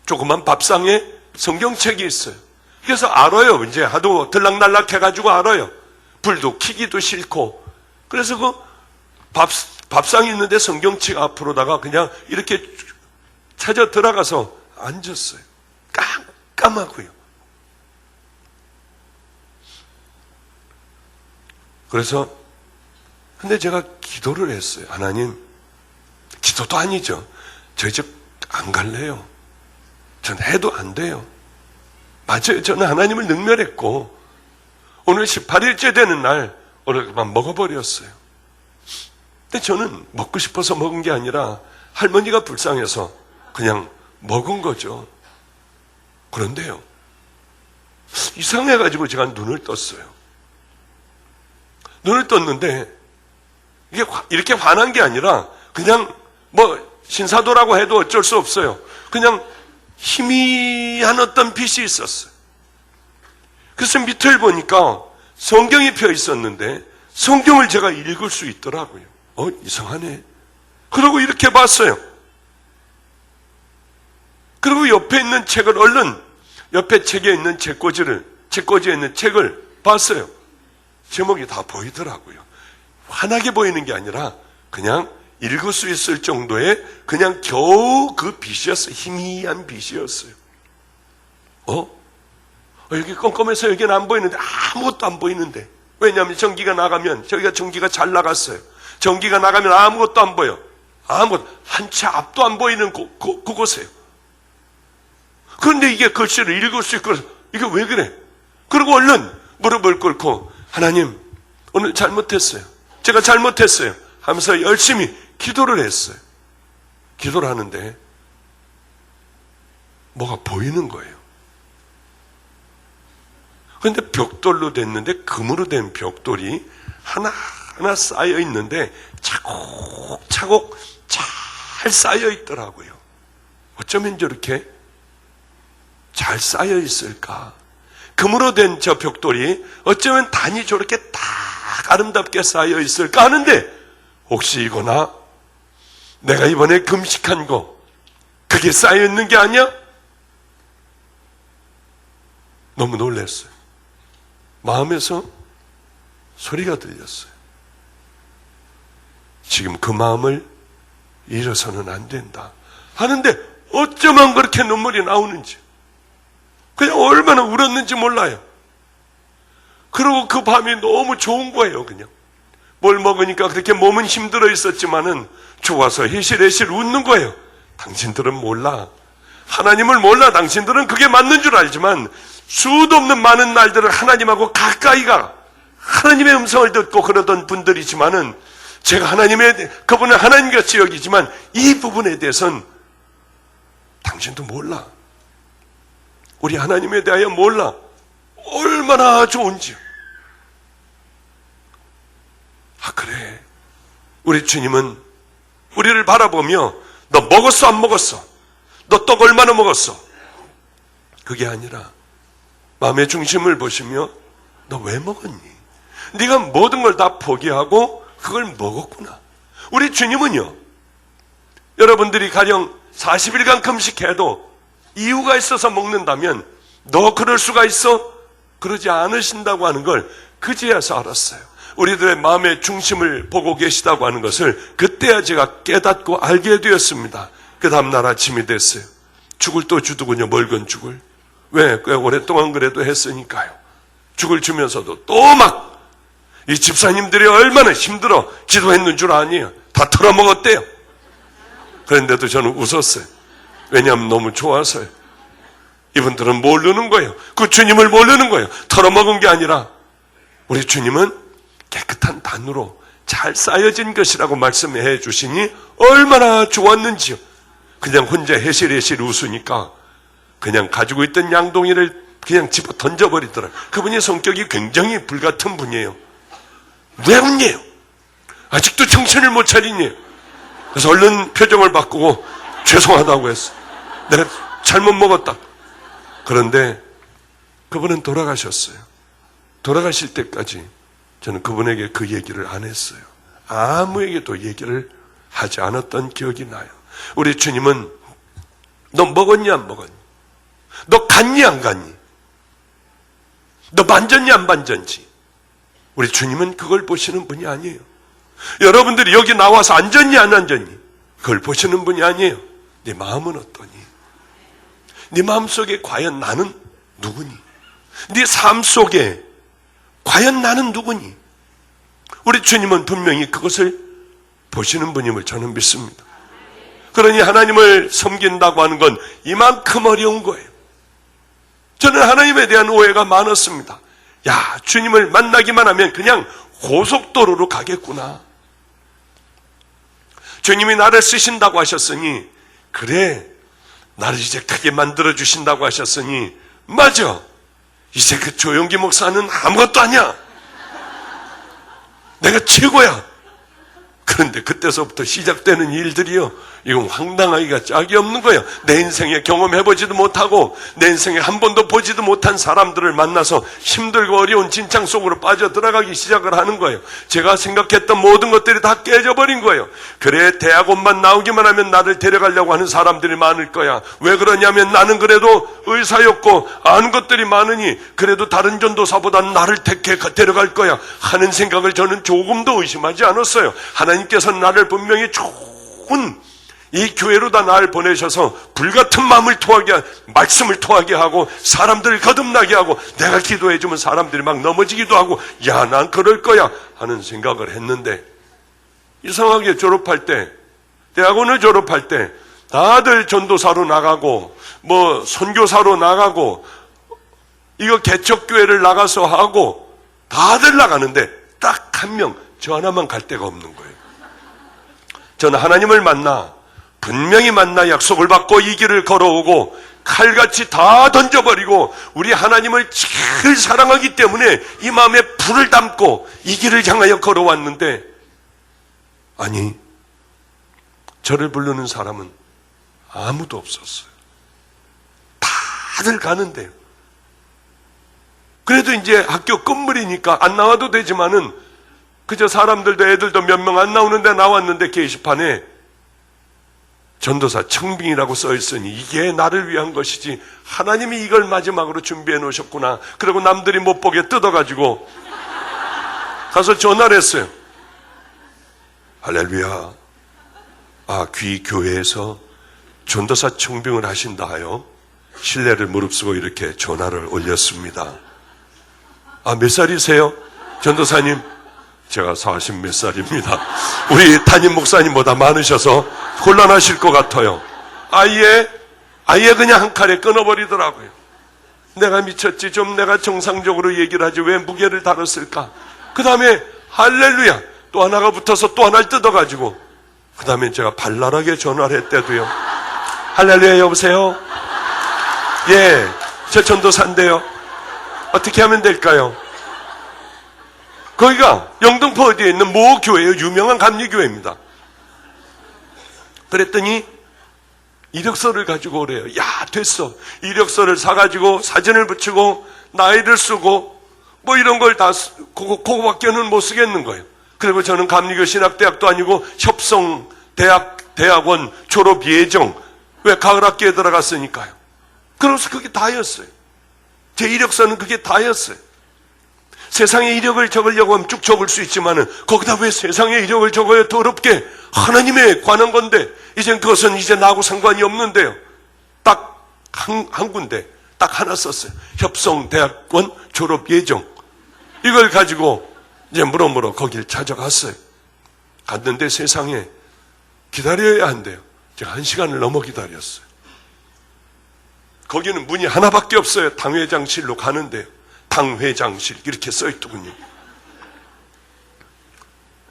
조그만 밥상에 성경책이 있어요. 그래서 알아요. 이제 하도 들락날락 해가지고 알아요. 불도 켜기도 싫고. 그래서 그 밥상이 있는데 성경책 앞으로다가 그냥 이렇게 찾아 들어가서 앉았어요. 깜깜하고요. 그래서 근데 제가 기도를 했어요. 하나님, 기도도 아니죠. 저희 집 안 갈래요. 전 해도 안 돼요. 맞아요. 저는 하나님을 능멸했고 오늘 18일째 되는 날 오늘만 먹어버렸어요. 근데 저는 먹고 싶어서 먹은 게 아니라 할머니가 불쌍해서 그냥 먹은 거죠. 그런데요, 이상해가지고 제가 눈을 떴어요. 눈을 떴는데 이게 이렇게 화난 게 아니라 그냥 뭐 신사도라고 해도 어쩔 수 없어요. 그냥 희미한 어떤 빛이 있었어요. 그래서 밑을 보니까 성경이 펴 있었는데 성경을 제가 읽을 수 있더라고요. 이상하네. 그러고 이렇게 봤어요. 그리고 옆에 있는 책을 얼른 옆에 책에 있는 책꽂이에 있는 책을 봤어요. 제목이 다 보이더라고요. 환하게 보이는 게 아니라 그냥 읽을 수 있을 정도의 그냥 겨우 그 빛이었어요. 희미한 빛이었어요. 여기 껌껌해서 여기는 안 보이는데 아무것도 안 보이는데. 왜냐하면 전기가 나가면 저기가 전기가 잘 나갔어요. 전기가 나가면 아무것도 안 보여. 아무것도 한 채 앞도 안 보이는 그곳에요. 그런데 이게 글씨를 읽을 수 있고 이게 왜 그래? 그리고 얼른 무릎을 꿇고 하나님 오늘 잘못했어요. 제가 잘못했어요 하면서 열심히 기도를 했어요. 기도를 하는데 뭐가 보이는 거예요. 그런데 벽돌로 됐는데 금으로 된 벽돌이 하나하나 쌓여 있는데 차곡차곡 잘 쌓여 있더라고요. 어쩌면 저렇게 잘 쌓여 있을까? 금으로 된 저 벽돌이 어쩌면 단이 저렇게 딱 아름답게 쌓여 있을까 하는데 혹시 이거나 내가 이번에 금식한 거 그게 쌓여 있는 게 아니야? 너무 놀랐어요. 마음에서 소리가 들렸어요. 지금 그 마음을 잃어서는 안 된다 하는데 어쩌면 그렇게 눈물이 나오는지 그냥 얼마나 울었는지 몰라요. 그리고 그 밤이 너무 좋은 거예요. 그냥 뭘 먹으니까 그렇게 몸은 힘들어 있었지만은 좋아서 해실해실 웃는 거예요. 당신들은 몰라. 하나님을 몰라. 당신들은 그게 맞는 줄 알지만 수도 없는 많은 날들을 하나님하고 가까이 가 하나님의 음성을 듣고 그러던 분들이지만은 제가 그분을 하나님같이 여기지만 이 부분에 대해서는 당신도 몰라. 우리 하나님에 대하여 몰라. 얼마나 좋은지요. 그래. 우리 주님은 우리를 바라보며 너 먹었어 안 먹었어? 너 떡 얼마나 먹었어? 그게 아니라 마음의 중심을 보시며 너 왜 먹었니? 네가 모든 걸 다 포기하고 그걸 먹었구나. 우리 주님은요, 여러분들이 가령 40일간 금식해도 이유가 있어서 먹는다면 너 그럴 수가 있어? 그러지 않으신다고 하는 걸 그제야서 알았어요. 우리들의 마음의 중심을 보고 계시다고 하는 것을 그때야 제가 깨닫고 알게 되었습니다. 그 다음날 아침이 됐어요. 죽을 또 주더군요. 멀건 죽을. 왜? 꽤 오랫동안 그래도 했으니까요. 죽을 주면서도 또 막 이 집사님들이 얼마나 힘들어 기도했는 줄 아니에요. 다 털어먹었대요. 그런데도 저는 웃었어요. 왜냐하면 너무 좋아서요. 이분들은 모르는 거예요. 그 주님을 모르는 거예요. 털어먹은 게 아니라 우리 주님은 깨끗한 단으로 잘 쌓여진 것이라고 말씀해 주시니 얼마나 좋았는지요. 그냥 혼자 해실해실 웃으니까 그냥 가지고 있던 양동이를 그냥 집어 던져버리더라고요. 그분이 성격이 굉장히 불같은 분이에요. 왜 웃냐요? 아직도 정신을 못 차리니? 그래서 얼른 표정을 바꾸고 죄송하다고 했어. 내가 잘못 먹었다. 그런데 그분은 돌아가셨어요. 돌아가실 때까지 저는 그분에게 그 얘기를 안 했어요. 아무에게도 얘기를 하지 않았던 기억이 나요. 우리 주님은 너 먹었니 안 먹었니? 너 갔니 안 갔니? 너 만졌니 안 만졌지? 우리 주님은 그걸 보시는 분이 아니에요. 여러분들이 여기 나와서 앉았니 안 앉았니? 그걸 보시는 분이 아니에요. 네 마음은 어떠니? 네 마음 속에 과연 나는 누구니? 네 삶 속에 과연 나는 누구니? 우리 주님은 분명히 그것을 보시는 분임을 저는 믿습니다. 그러니 하나님을 섬긴다고 하는 건 이만큼 어려운 거예요. 저는 하나님에 대한 오해가 많았습니다. 야, 주님을 만나기만 하면 그냥 고속도로로 가겠구나. 주님이 나를 쓰신다고 하셨으니, 그래, 나를 이제 크게 만들어 주신다고 하셨으니, 맞아. 이제 그 조용기 목사는 아무것도 아니야. 내가 최고야. 그런데 그때서부터 시작되는 일들이요, 이건 황당하기가 짝이 없는 거예요. 내 인생에 경험해보지도 못하고 내 인생에 한 번도 보지도 못한 사람들을 만나서 힘들고 어려운 진창 속으로 빠져들어가기 시작을 하는 거예요. 제가 생각했던 모든 것들이 다 깨져버린 거예요. 그래, 대학원만 나오기만 하면 나를 데려가려고 하는 사람들이 많을 거야. 왜 그러냐면 나는 그래도 의사였고 아는 것들이 많으니 그래도 다른 전도사보다 나를 데려갈 거야 하는 생각을 저는 조금도 의심하지 않았어요. 하나님께서는 나를 분명히 좋은 이 교회로다 나를 보내셔서 불같은 마음을 토하게, 말씀을 토하게 하고 사람들을 거듭나게 하고 내가 기도해주면 사람들이 막 넘어지기도 하고, 야, 난 그럴 거야 하는 생각을 했는데, 이상하게 졸업할 때, 대학원을 졸업할 때 다들 전도사로 나가고 뭐 선교사로 나가고 이거 개척교회를 나가서 하고 다들 나가는데 딱 한 명, 저 하나만 갈 데가 없는 거예요. 저는 하나님을 만나, 분명히 만나 약속을 받고 이 길을 걸어오고 칼같이 다 던져버리고 우리 하나님을 제일 사랑하기 때문에 이 마음에 불을 담고 이 길을 향하여 걸어왔는데, 아니, 저를 부르는 사람은 아무도 없었어요. 다들 가는데요. 그래도 이제 학교 끝물이니까 안 나와도 되지만은 그저 사람들도 애들도 몇 명 안 나오는데 나왔는데 게시판에 전도사 청빙이라고 써있으니 이게 나를 위한 것이지 하나님이 이걸 마지막으로 준비해 놓으셨구나. 그리고 남들이 못 보게 뜯어가지고 가서 전화를 했어요. 할렐루야. 아, 귀 교회에서 전도사 청빙을 하신다 하여 신뢰를 무릅쓰고 이렇게 전화를 올렸습니다. 아, 몇 살이세요? 전도사님? 제가 40 몇 살입니다. 우리 담임 목사님보다 많으셔서 곤란하실 것 같아요. 아예 그냥 한 칼에 끊어버리더라고요. 내가 미쳤지. 좀 내가 정상적으로 얘기를 하지 왜 무게를 다뤘을까? 그 다음에 할렐루야 또 하나가 붙어서 또 하나를 뜯어가지고 그 다음에 제가 발랄하게 전화를 했대도요. 할렐루야 여보세요? 예, 저 전도사인데요. 어떻게 하면 될까요? 거기가 영등포 어디에 있는 모 교회예요. 유명한 감리교회입니다. 그랬더니 이력서를 가지고 오래요. 야, 됐어. 이력서를 사가지고 사진을 붙이고 나이를 쓰고 뭐 이런 걸 다 그거밖에는 못 쓰겠는 거예요. 그리고 저는 감리교 신학대학도 아니고 협성대학원 졸업 예정, 왜 가을 학기에 들어갔으니까요. 그래서 그게 다였어요. 제 이력서는 그게 다였어요. 세상의 이력을 적으려고 하면 쭉 적을 수 있지만은 거기다 왜 세상의 이력을 적어야 더럽게, 하나님에 관한 건데 이젠 그것은 이제 나하고 상관이 없는데요. 딱 한 군데 딱 하나 썼어요. 협성대학원 졸업 예정. 이걸 가지고 이제 물어물어 거길 찾아갔어요. 갔는데 세상에 기다려야 한대요. 제가 1시간을 넘어 기다렸어요. 거기는 문이 하나밖에 없어요. 당회장실로 가는데요. 당회장실 이렇게 써있더군요.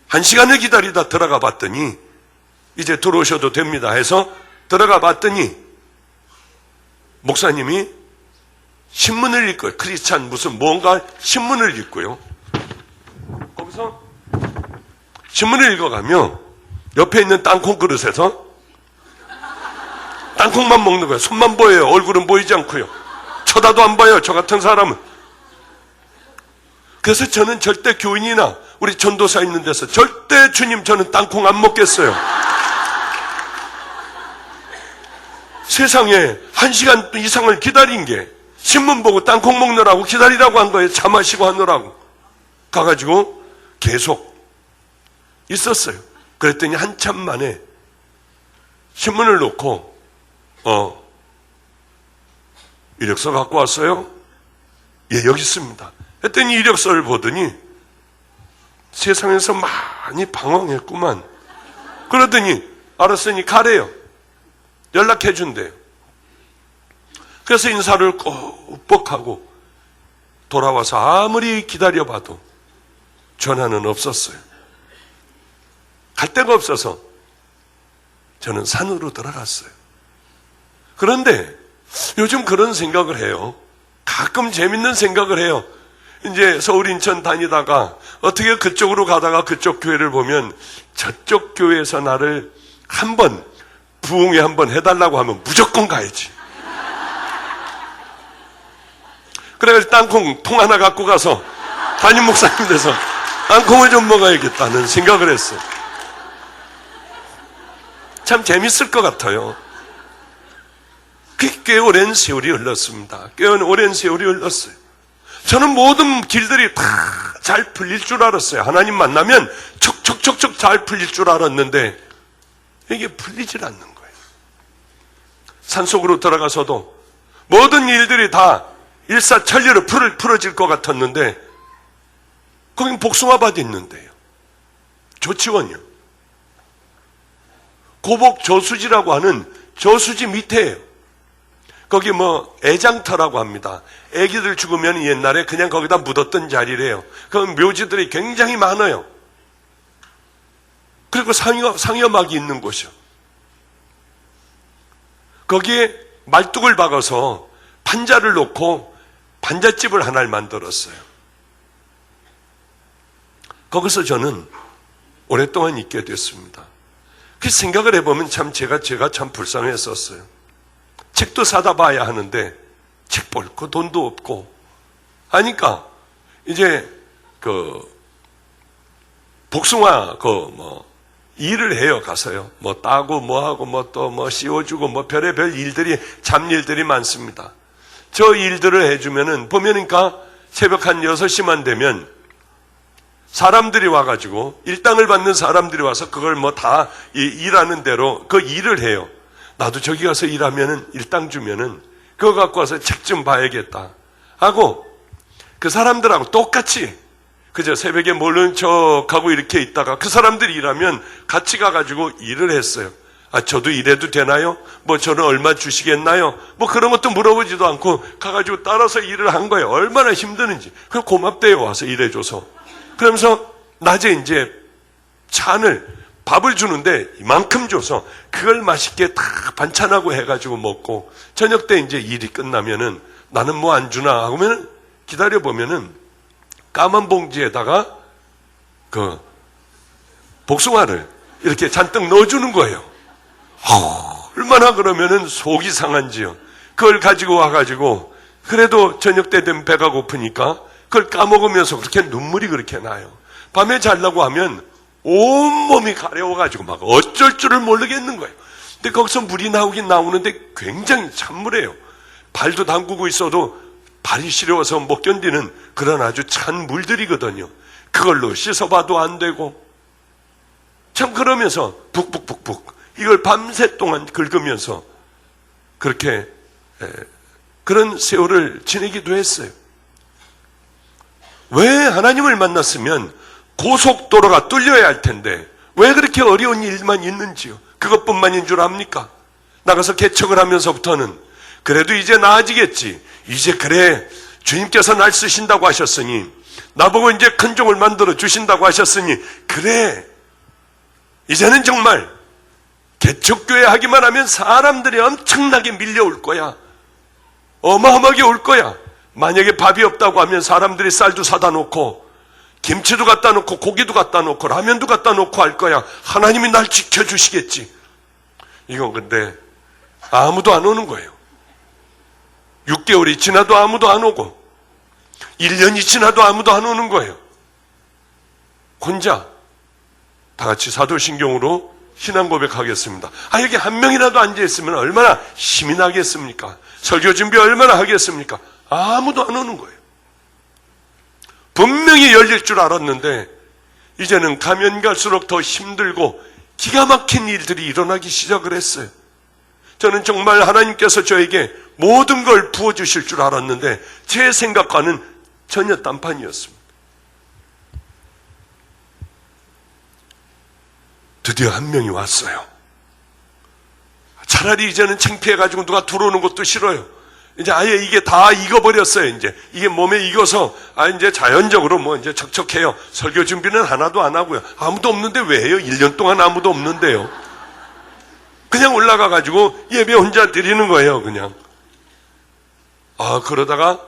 1시간을 기다리다 들어가 봤더니 이제 들어오셔도 됩니다 해서 들어가 봤더니 목사님이 신문을 읽고요. 크리스찬 무슨 뭔가 신문을 읽고요. 거기서 신문을 읽어가며 옆에 있는 땅콩 그릇에서 땅콩만 먹는 거예요. 손만 보여요. 얼굴은 보이지 않고요. 쳐다도 안 봐요. 저 같은 사람은. 그래서 저는 절대 교인이나 우리 전도사 있는 데서 절대 주님 저는 땅콩 안 먹겠어요. 세상에 1시간 이상을 기다린 게 신문 보고 땅콩 먹느라고 기다리라고 한 거예요. 차 마시고 하느라고. 가가지고 계속 있었어요. 그랬더니 한참 만에 신문을 놓고 이력서 갖고 왔어요? 예, 여기 있습니다. 했더니 이력서를 보더니 세상에서 많이 방황했구만. 그러더니 알았으니 가래요. 연락해 준대요. 그래서 인사를 꾹뻑하고 돌아와서 아무리 기다려봐도 전화는 없었어요. 갈 데가 없어서 저는 산으로 들어갔어요. 그런데 요즘 그런 생각을 해요. 가끔 재밌는 생각을 해요. 이제 서울 인천 다니다가 어떻게 그쪽으로 가다가 그쪽 교회를 보면 저쪽 교회에서 나를 한번 부흥회 한번 해달라고 하면 무조건 가야지. 그래서 땅콩 통 하나 갖고 가서 담임 목사님 돼서 땅콩을 좀 먹어야겠다는 생각을 했어요. 참 재밌을 것 같아요. 꽤 오랜 세월이 흘렀습니다. 꽤 오랜 세월이 흘렀어요. 저는 모든 길들이 다 잘 풀릴 줄 알았어요. 하나님 만나면 척척척척 잘 풀릴 줄 알았는데 이게 풀리질 않는 거예요. 산속으로 들어가서도 모든 일들이 다 일사천리로 풀어질 것 같았는데 거긴 복숭아밭이 있는데요. 조치원이요. 고복 저수지라고 하는 저수지 밑에예요. 거기 애장터라고 합니다. 애기들 죽으면 옛날에 그냥 거기다 묻었던 자리래요. 그 묘지들이 굉장히 많아요. 그리고 상여막이 있는 곳이요. 거기에 말뚝을 박아서 판자를 놓고 판잣집을 하나를 만들었어요. 거기서 저는 오랫동안 있게 됐습니다. 그 생각을 해보면 참 제가 참 불쌍했었어요. 책도 사다 봐야 하는데 책 볼 거 돈도 없고 하니까 이제 복숭아 일을 해요. 가서요. 따고 하고 씌워주고 별의별 일들이 잡일들이 많습니다. 저 일들을 해주면은 보면니까 새벽 한 6시만 되면 사람들이 와가지고 일당을 받는 사람들이 와서 그걸 다 일하는 대로 그 일을 해요. 나도 저기 가서 일하면은 일당 주면은 그거 갖고 와서 책 좀 봐야겠다 하고 그 사람들하고 똑같이 그저 새벽에 모른 척하고 이렇게 있다가 그 사람들이 일하면 같이 가가지고 일을 했어요. 저도 일해도 되나요? 저는 얼마 주시겠나요? 그런 것도 물어보지도 않고 가가지고 따라서 일을 한 거예요. 얼마나 힘드는지. 그 고맙대요. 와서 일해줘서. 그러면서 낮에 이제 밥을 주는데 이만큼 줘서 그걸 맛있게 다 반찬하고 해가지고 먹고 저녁 때 이제 일이 끝나면은 나는 안 주나 하면 기다려보면은 까만 봉지에다가 복숭아를 이렇게 잔뜩 넣어주는 거예요. 얼마나 그러면은 속이 상한지요. 그걸 가지고 와가지고 그래도 저녁 때 되면 배가 고프니까 그걸 까먹으면서 그렇게 눈물이 그렇게 나요. 밤에 자려고 하면 온몸이 가려워가지고 막 어쩔 줄을 모르겠는 거예요. 근데 거기서 물이 나오긴 나오는데 굉장히 찬물이에요. 발도 담그고 있어도 발이 시려워서 못 견디는 그런 아주 찬 물들이거든요. 그걸로 씻어봐도 안 되고 참 그러면서 북북북북 이걸 밤새 동안 긁으면서 그렇게 그런 세월을 지내기도 했어요. 왜 하나님을 만났으면 고속도로가 뚫려야 할 텐데 왜 그렇게 어려운 일만 있는지요? 그것뿐만인 줄 압니까? 나가서 개척을 하면서부터는 그래도 이제 나아지겠지. 이제 그래 주님께서 날 쓰신다고 하셨으니 나보고 이제 큰 종을 만들어 주신다고 하셨으니 그래 이제는 정말 개척교회 하기만 하면 사람들이 엄청나게 밀려올 거야. 어마어마하게 올 거야. 만약에 밥이 없다고 하면 사람들이 쌀도 사다 놓고 김치도 갖다 놓고 고기도 갖다 놓고 라면도 갖다 놓고 할 거야. 하나님이 날 지켜주시겠지. 이건 근데 아무도 안 오는 거예요. 6개월이 지나도 아무도 안 오고 1년이 지나도 아무도 안 오는 거예요. 혼자 다 같이 사도신경으로 신앙 고백하겠습니다. 여기 한 명이라도 앉아있으면 얼마나 힘이 나겠습니까? 설교 준비 얼마나 하겠습니까? 아무도 안 오는 거예요. 분명히 열릴 줄 알았는데 이제는 가면 갈수록 더 힘들고 기가 막힌 일들이 일어나기 시작을 했어요. 저는 정말 하나님께서 저에게 모든 걸 부어주실 줄 알았는데 제 생각과는 전혀 딴판이었습니다. 드디어 한 명이 왔어요. 차라리 이제는 창피해가지고 누가 들어오는 것도 싫어요. 이제 아예 이게 다 익어버렸어요. 이제 이게 몸에 익어서 이제 자연적으로 뭐 이제 척척해요. 설교 준비는 하나도 안 하고요. 아무도 없는데 왜 해요? 1년 동안 아무도 없는데요. 그냥 올라가가지고 예배 혼자 드리는 거예요. 그냥. 그러다가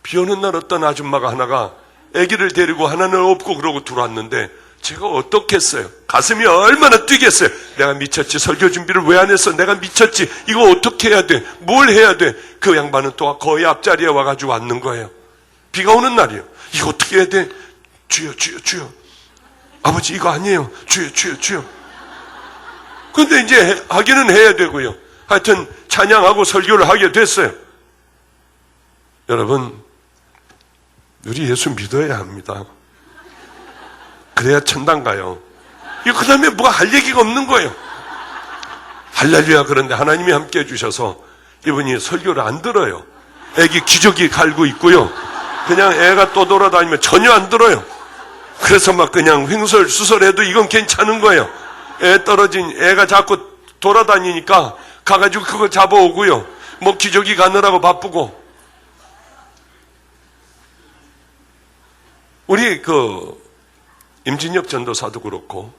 비 오는 날 어떤 아줌마가 하나가 아기를 데리고 하나는 없고 그러고 들어왔는데 제가 어떻겠어요? 가슴이 얼마나 뛰겠어요? 내가 미쳤지. 설교 준비를 왜 안 했어? 내가 미쳤지. 이거 어떻게 해야 돼? 뭘 해야 돼? 그 양반은 또 거의 앞자리에 와가지고 앉는 거예요. 비가 오는 날이에요. 이거 어떻게 해야 돼? 주여, 주여, 주여. 아버지 이거 아니에요. 주여, 주여, 주여. 근데 이제 하기는 해야 되고요. 하여튼 찬양하고 설교를 하게 됐어요. 여러분, 우리 예수 믿어야 합니다. 그래야 천당 가요. 그 다음에 뭐가 할 얘기가 없는 거예요. 할렐루야. 그런데 하나님이 함께 해주셔서 이분이 설교를 안 들어요. 애기 기저귀 갈고 있고요. 그냥 애가 또 돌아다니면 전혀 안 들어요. 그래서 막 그냥 횡설수설해도 이건 괜찮은 거예요. 애 떨어진 애가 자꾸 돌아다니니까 가가지고 그거 잡아오고요. 뭐 기저귀 가느라고 바쁘고. 우리 임진혁 전도사도 그렇고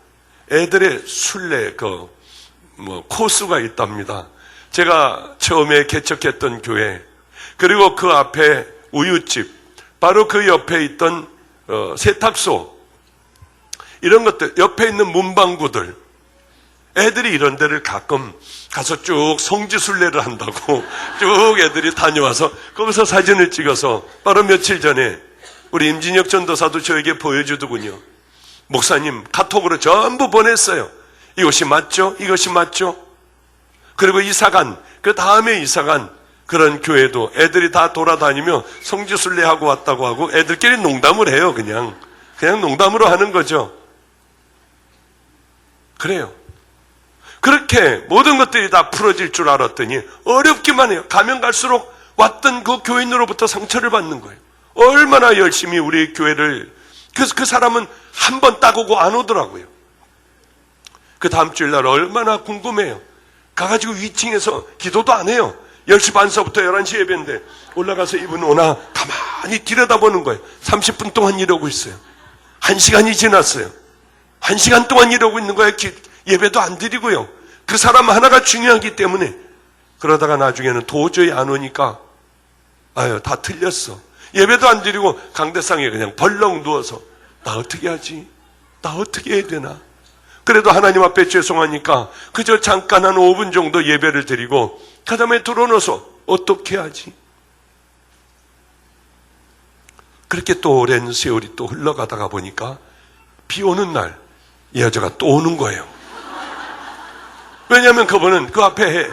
애들의 순례 코스가 있답니다. 제가 처음에 개척했던 교회, 그리고 그 앞에 우유집, 바로 그 옆에 있던 세탁소, 이런 것들, 옆에 있는 문방구들, 애들이 이런 데를 가끔 가서 쭉 성지순례를 한다고 쭉 애들이 다녀와서 거기서 사진을 찍어서 바로 며칠 전에 우리 임진혁 전도사도 저에게 보여주더군요. 목사님 카톡으로 전부 보냈어요. 이것이 맞죠? 이것이 맞죠? 그리고 이사간, 그 다음에 이사간 그런 교회도 애들이 다 돌아다니며 성지순례하고 왔다고 하고 애들끼리 농담을 해요. 그냥 농담으로 하는 거죠. 그래요. 그렇게 모든 것들이 다 풀어질 줄 알았더니 어렵기만 해요. 가면 갈수록 왔던 그 교인으로부터 상처를 받는 거예요. 얼마나 열심히 우리 교회를, 그래서 그 사람은 한 번 따고고 안 오더라고요. 그 다음 주일날 얼마나 궁금해요. 가가지고 위층에서 기도도 안 해요. 10시 반서부터 11시 예배인데 올라가서 이분 오나 가만히 들여다보는 거예요. 30분 동안 이러고 있어요. 1시간이 지났어요. 1시간 동안 이러고 있는 거예요. 예배도 안 드리고요. 그 사람 하나가 중요하기 때문에. 그러다가 나중에는 도저히 안 오니까 다 틀렸어. 예배도 안 드리고 강대상에 그냥 벌렁 누워서 나 어떻게 하지? 나 어떻게 해야 되나? 그래도 하나님 앞에 죄송하니까 그저 잠깐 한 5분 정도 예배를 드리고 그 다음에 들어놓아서 어떻게 하지? 그렇게 또 오랜 세월이 또 흘러가다가 보니까 비 오는 날 이 여자가 또 오는 거예요. 왜냐하면 그분은 그 앞에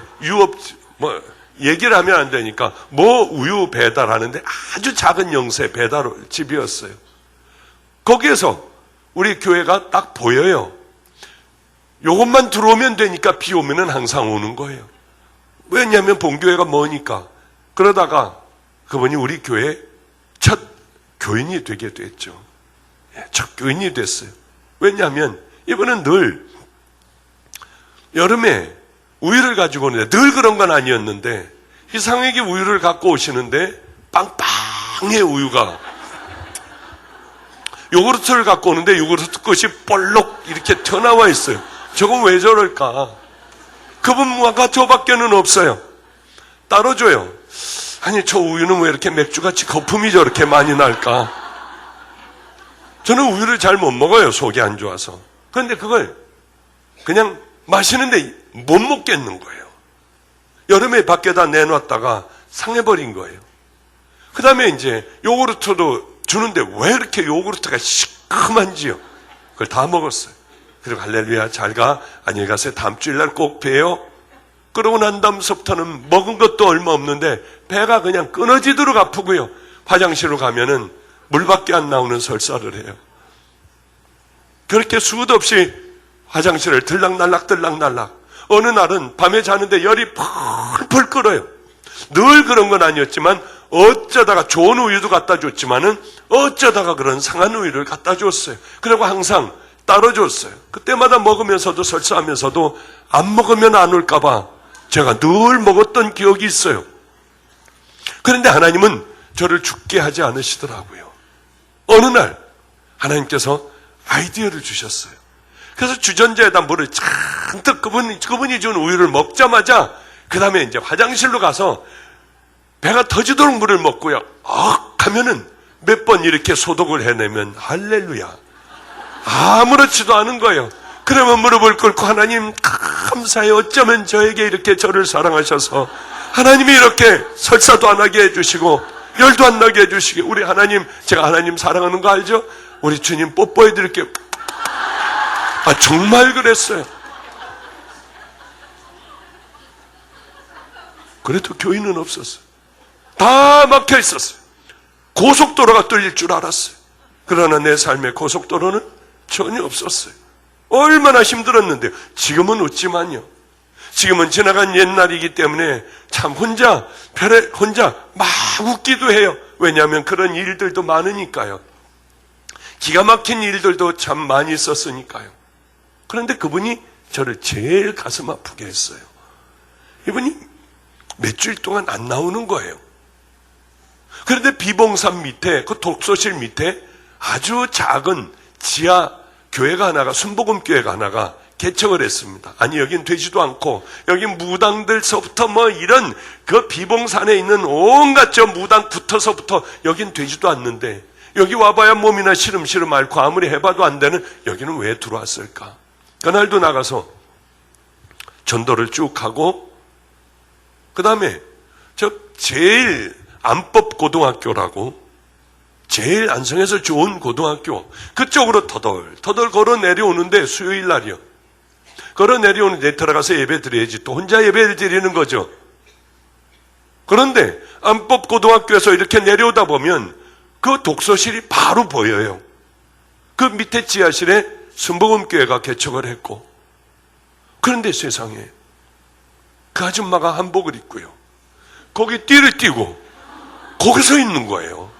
얘기를 하면 안 되니까 우유 배달하는데 아주 작은 영세 배달집이었어요. 거기에서 우리 교회가 딱 보여요. 요것만 들어오면 되니까 비 오면은 항상 오는 거예요. 왜냐하면 본교회가 머니까. 그러다가 그분이 우리 교회 첫 교인이 되게 됐죠. 첫 교인이 됐어요. 왜냐하면 이분은 늘 여름에 우유를 가지고 오는데, 늘 그런 건 아니었는데 이상하게 우유를 갖고 오시는데 빵빵해 우유가. 요구르트를 갖고 오는데 요구르트 끝이 볼록 이렇게 튀어나와 있어요. 저건 왜 저럴까? 그분과 저밖에는 없어요. 따로 줘요. 아니 저 우유는 왜 이렇게 맥주같이 거품이 저렇게 많이 날까? 저는 우유를 잘 못 먹어요. 속이 안 좋아서. 그런데 그걸 그냥 마시는데 못 먹겠는 거예요. 여름에 밖에다 내놨다가 상해버린 거예요. 그 다음에 이제 요구르트도 주는데 왜 이렇게 요구르트가 시큼한지요. 그걸 다 먹었어요. 그리고 할렐루야 잘 가, 안녕히 가세요, 다음 주일날 꼭 봬요. 그러고 난 다음서부터는 먹은 것도 얼마 없는데 배가 그냥 끊어지도록 아프고요. 화장실로 가면은 물밖에 안 나오는 설사를 해요. 그렇게 수도 없이 화장실을 들락날락 어느 날은 밤에 자는데 열이 펄펄 끓어요. 늘 그런 건 아니었지만 어쩌다가 좋은 우유도 갖다 줬지만은 어쩌다가 그런 상한 우유를 갖다 줬어요. 그리고 항상 따로 줬어요. 그때마다 먹으면서도 설사하면서도 안 먹으면 안 올까봐 제가 늘 먹었던 기억이 있어요. 그런데 하나님은 저를 죽게 하지 않으시더라고요. 어느 날 하나님께서 아이디어를 주셨어요. 그래서 주전자에다 물을 잔뜩 그분이 준 우유를 먹자마자 그 다음에 이제 화장실로 가서 배가 터지도록 물을 먹고요. 하면은 몇 번 이렇게 소독을 해내면 할렐루야. 아무렇지도 않은 거예요. 그러면 무릎을 꿇고 하나님 감사해요. 어쩌면 저에게 이렇게 저를 사랑하셔서 하나님이 이렇게 설사도 안 하게 해주시고 열도 안 나게 해주시게. 우리 하나님, 제가 하나님 사랑하는 거 알죠? 우리 주님 뽀뽀해 드릴게요. 정말 그랬어요. 그래도 교인은 없었어요. 다 막혀 있었어요. 고속도로가 뚫릴 줄 알았어요. 그러나 내 삶의 고속도로는 전혀 없었어요. 얼마나 힘들었는데요. 지금은 웃지만요. 지금은 지나간 옛날이기 때문에 참 혼자 막 웃기도 해요. 왜냐하면 그런 일들도 많으니까요. 기가 막힌 일들도 참 많이 있었으니까요. 그런데 그분이 저를 제일 가슴 아프게 했어요. 이분이 몇 주일 동안 안 나오는 거예요. 그런데 비봉산 밑에, 그 독서실 밑에 아주 작은 지하 교회가 하나가, 순복음교회가 하나가 개척을 했습니다. 아니, 여긴 되지도 않고, 여기 무당들서부터 이런 그 비봉산에 있는 온갖 저 무당 붙어서부터 여긴 되지도 않는데, 여기 와봐야 몸이나 시름시름 앓고 아무리 해봐도 안 되는 여기는 왜 들어왔을까? 그날도 나가서 전도를 쭉 하고, 그 다음에 저 제일 안법고등학교라고 제일 안성에서 좋은 고등학교 그쪽으로 터덜 걸어 내려오는데 수요일 날이요. 걸어 내려오는데 들어가서 예배 드려야지 또 혼자 예배를 드리는 거죠. 그런데 안법고등학교에서 이렇게 내려오다 보면 그 독서실이 바로 보여요. 그 밑에 지하실에 순복음교회가 개척을 했고, 그런데 세상에 그 아줌마가 한복을 입고요. 거기 띠를 띠고 거기 서 있는 거예요.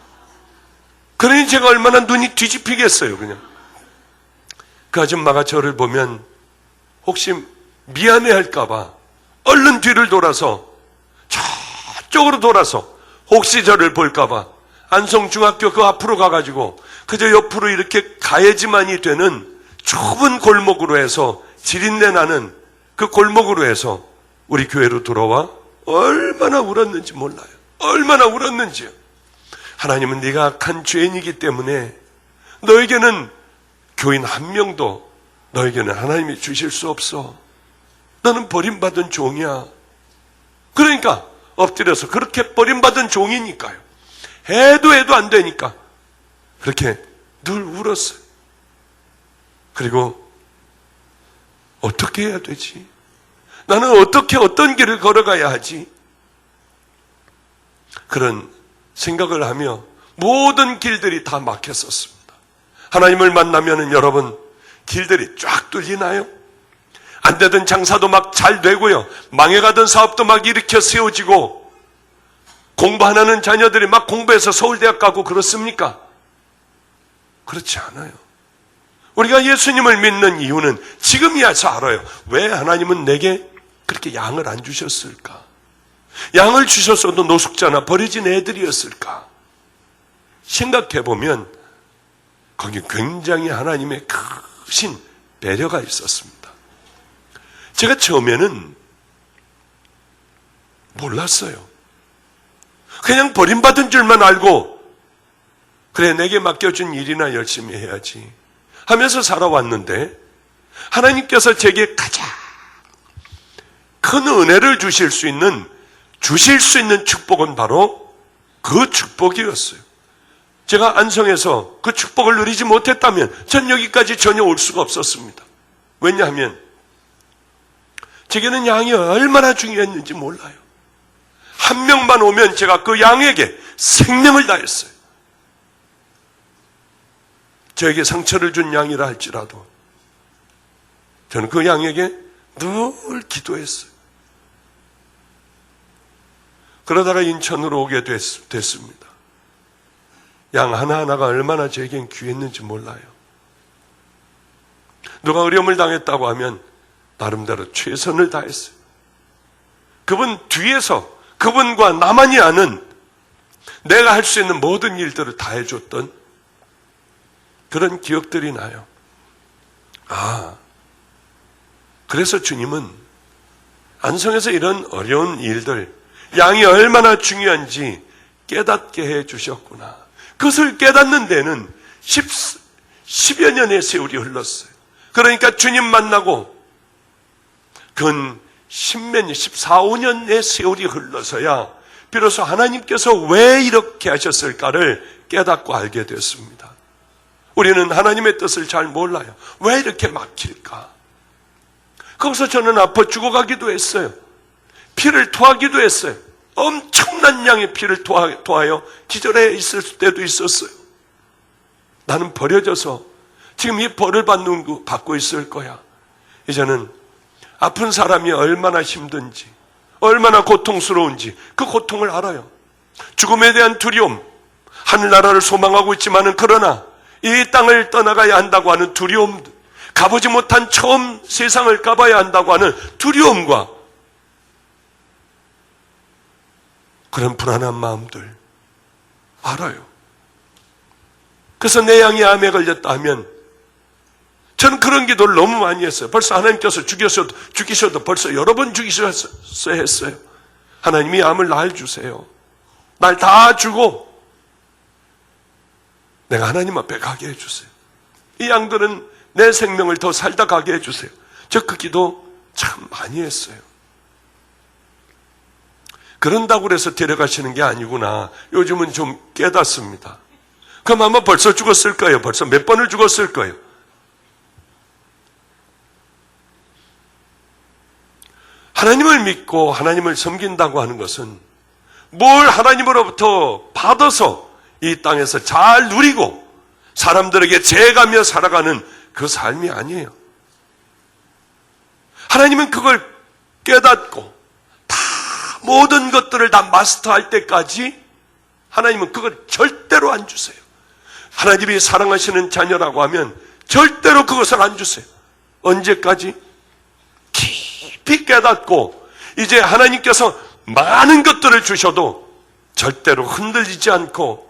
그러니 제가 얼마나 눈이 뒤집히겠어요, 그냥. 그 아줌마가 저를 보면 혹시 미안해 할까봐 얼른 뒤를 돌아서 저쪽으로 돌아서 혹시 저를 볼까봐 안성중학교 그 앞으로 가가지고 그저 옆으로 이렇게 가야지만이 되는 좁은 골목으로 해서 지린내 나는 그 골목으로 해서 우리 교회로 들어와 얼마나 울었는지 몰라요. 얼마나 울었는지요. 하나님은 네가 악한 죄인이기 때문에 너에게는 교인 한 명도 너에게는 하나님이 주실 수 없어. 너는 버림받은 종이야. 그러니까 엎드려서 그렇게 버림받은 종이니까요. 해도 안 되니까 그렇게 늘 울었어요. 그리고 어떻게 해야 되지? 나는 어떤 길을 걸어가야 하지? 그런 생각을 하며 모든 길들이 다 막혔었습니다. 하나님을 만나면은 여러분 길들이 쫙 뚫리나요? 안 되던 장사도 막 잘 되고요. 망해가던 사업도 막 일으켜 세워지고 공부하는 자녀들이 막 공부해서 서울대학 가고 그렇습니까? 그렇지 않아요. 우리가 예수님을 믿는 이유는 지금이야서 알아요. 왜 하나님은 내게 그렇게 양을 안 주셨을까? 양을 주셨어도 노숙자나 버려진 애들이었을까? 생각해보면 거기 굉장히 하나님의 크신 배려가 있었습니다. 제가 처음에는 몰랐어요. 그냥 버림받은 줄만 알고 그래 내게 맡겨준 일이나 열심히 해야지 하면서 살아왔는데 하나님께서 제게 가장 큰 은혜를 주실 수 있는 축복은 바로 그 축복이었어요. 제가 안성에서 그 축복을 누리지 못했다면 전 여기까지 전혀 올 수가 없었습니다. 왜냐하면 제게는 양이 얼마나 중요했는지 몰라요. 한 명만 오면 제가 그 양에게 생명을 다했어요. 저에게 상처를 준 양이라 할지라도 저는 그 양에게 늘 기도했어요. 그러다가 인천으로 오게 됐습니다. 양 하나하나가 얼마나 제겐 귀했는지 몰라요. 누가 어려움을 당했다고 하면 나름대로 최선을 다했어요. 그분 뒤에서 그분과 나만이 아는 내가 할 수 있는 모든 일들을 다 해줬던 그런 기억들이 나요. 그래서 주님은 안성에서 이런 어려운 일들, 양이 얼마나 중요한지 깨닫게 해 주셨구나. 그것을 깨닫는 데는 10여 년의 세월이 흘렀어요. 그러니까 주님 만나고 근 10몇 년, 14, 15년의 세월이 흘러서야 비로소 하나님께서 왜 이렇게 하셨을까를 깨닫고 알게 됐습니다. 우리는 하나님의 뜻을 잘 몰라요. 왜 이렇게 막힐까? 거기서 저는 아파 죽어가기도 했어요. 피를 토하기도 했어요. 엄청난 양의 피를 토하여 기절해 있을 때도 있었어요. 나는 버려져서 지금 이 벌을 받고 있을 거야. 이제는 아픈 사람이 얼마나 힘든지, 얼마나 고통스러운지 그 고통을 알아요. 죽음에 대한 두려움, 하늘나라를 소망하고 있지만은 그러나 이 땅을 떠나가야 한다고 하는 두려움, 가보지 못한 처음 세상을 가봐야 한다고 하는 두려움과 그런 불안한 마음들 알아요. 그래서 내 양이 암에 걸렸다 하면 저는 그런 기도를 너무 많이 했어요. 벌써 하나님께서 죽이셔도 벌써 여러 번 죽이셨어야 했어요. 하나님이 암을 날 주세요. 날 다 주고 내가 하나님 앞에 가게 해주세요. 이 양들은 내 생명을 더 살다 가게 해주세요. 저 그 기도 참 많이 했어요. 그런다고 해서 데려가시는 게 아니구나. 요즘은 좀 깨닫습니다. 그럼 아마 벌써 죽었을 거예요. 벌써 몇 번을 죽었을 거예요. 하나님을 믿고 하나님을 섬긴다고 하는 것은 뭘 하나님으로부터 받아서 이 땅에서 잘 누리고 사람들에게 재가며 살아가는 그 삶이 아니에요. 하나님은 그걸 깨닫고 다 모든 것들을 다 마스터할 때까지 하나님은 그걸 절대로 안 주세요. 하나님이 사랑하시는 자녀라고 하면 절대로 그것을 안 주세요. 언제까지? 깊이 깨닫고 이제 하나님께서 많은 것들을 주셔도 절대로 흔들리지 않고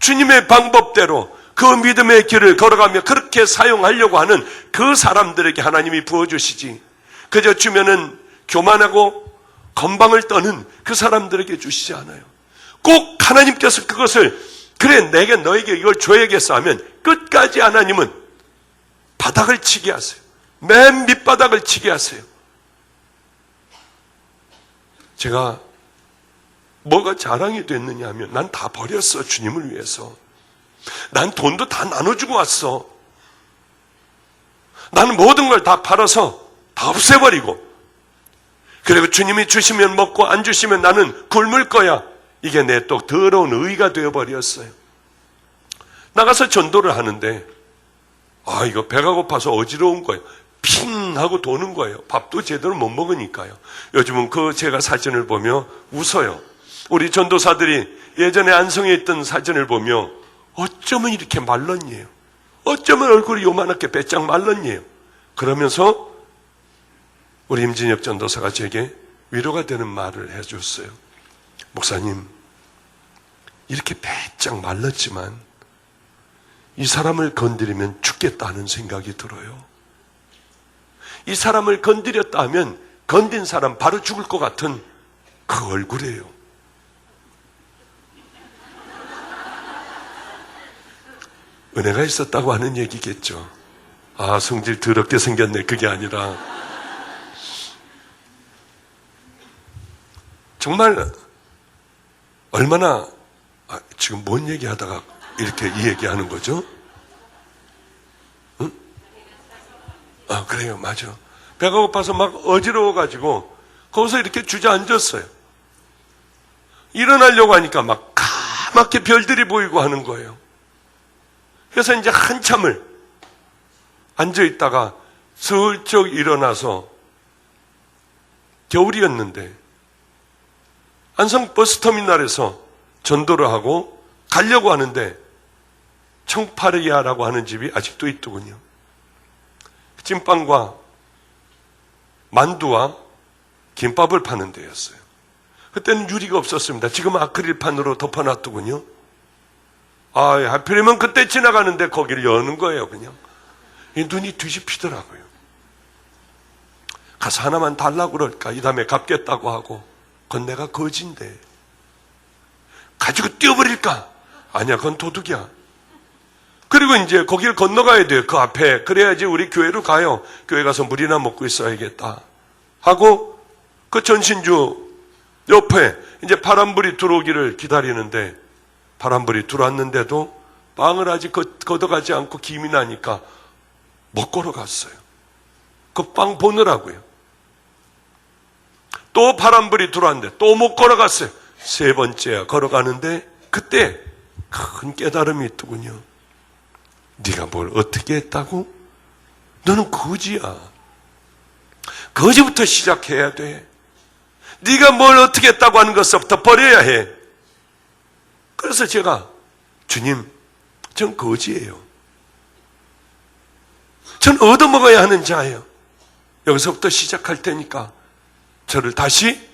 주님의 방법대로 그 믿음의 길을 걸어가며 그렇게 사용하려고 하는 그 사람들에게 하나님이 부어주시지, 그저 주면은 교만하고 건방을 떠는 그 사람들에게 주시지 않아요. 꼭 하나님께서 그것을 그래 내게 너에게 이걸 줘야겠어 하면 끝까지 하나님은 바닥을 치게 하세요. 맨 밑바닥을 치게 하세요. 제가 뭐가 자랑이 됐느냐 하면 난 다 버렸어. 주님을 위해서. 난 돈도 다 나눠주고 왔어. 나는 모든 걸 다 팔아서 다 없애버리고, 그리고 주님이 주시면 먹고 안 주시면 나는 굶을 거야. 이게 내 또 더러운 의가 되어버렸어요. 나가서 전도를 하는데 이거 배가 고파서 어지러운 거예요. 핑 하고 도는 거예요. 밥도 제대로 못 먹으니까요. 요즘은 그 제가 사진을 보며 웃어요. 우리 전도사들이 예전에 안성에 있던 사진을 보며 어쩌면 이렇게 말랐니에요. 어쩌면 얼굴이 요만하게 배짱 말랐니에요. 그러면서 우리 임진혁 전도사가 제게 위로가 되는 말을 해줬어요. 목사님, 이렇게 배짱 말랐지만 이 사람을 건드리면 죽겠다는 생각이 들어요. 이 사람을 건드렸다 하면 건든 사람 바로 죽을 것 같은 그 얼굴이에요. 은혜가 있었다고 하는 얘기겠죠. 성질 더럽게 생겼네. 그게 아니라 정말 얼마나 지금 뭔 얘기하다가 이렇게 이 얘기하는 거죠? 응? 그래요. 맞아. 배가 고파서 막 어지러워가지고 거기서 이렇게 주저앉았어요. 일어나려고 하니까 막 까맣게 별들이 보이고 하는 거예요. 그래서 이제 한참을 앉아있다가 슬쩍 일어나서 겨울이었는데 안성 버스터미널에서 전도를 하고 가려고 하는데 청파리아라고 하는 집이 아직도 있더군요. 찐빵과 만두와 김밥을 파는 데였어요. 그때는 유리가 없었습니다. 지금 아크릴판으로 덮어놨더군요. 하필이면 그때 지나가는데 거기를 여는 거예요, 그냥. 눈이 뒤집히더라고요. 가서 하나만 달라고 그럴까? 이 다음에 갚겠다고 하고. 그건 내가 거지인데. 가지고 뛰어버릴까? 아니야, 그건 도둑이야. 그리고 이제 거기를 건너가야 돼요, 그 앞에. 그래야지 우리 교회로 가요. 교회 가서 물이나 먹고 있어야겠다. 하고, 그 전신주 옆에 이제 파란불이 들어오기를 기다리는데, 파란불이 들어왔는데도 빵을 아직 걷어가지 않고 김이 나니까 못 걸어갔어요. 그 빵 보느라고요. 또 파란불이 들어왔는데 또 못 걸어갔어요. 세 번째야 걸어가는데 그때 큰 깨달음이 있더군요. 네가 뭘 어떻게 했다고? 너는 거지야. 거지부터 시작해야 돼. 네가 뭘 어떻게 했다고 하는 것부터 버려야 해. 그래서 제가 주님, 전 거지예요. 전 얻어먹어야 하는 자예요. 여기서부터 시작할 테니까 저를 다시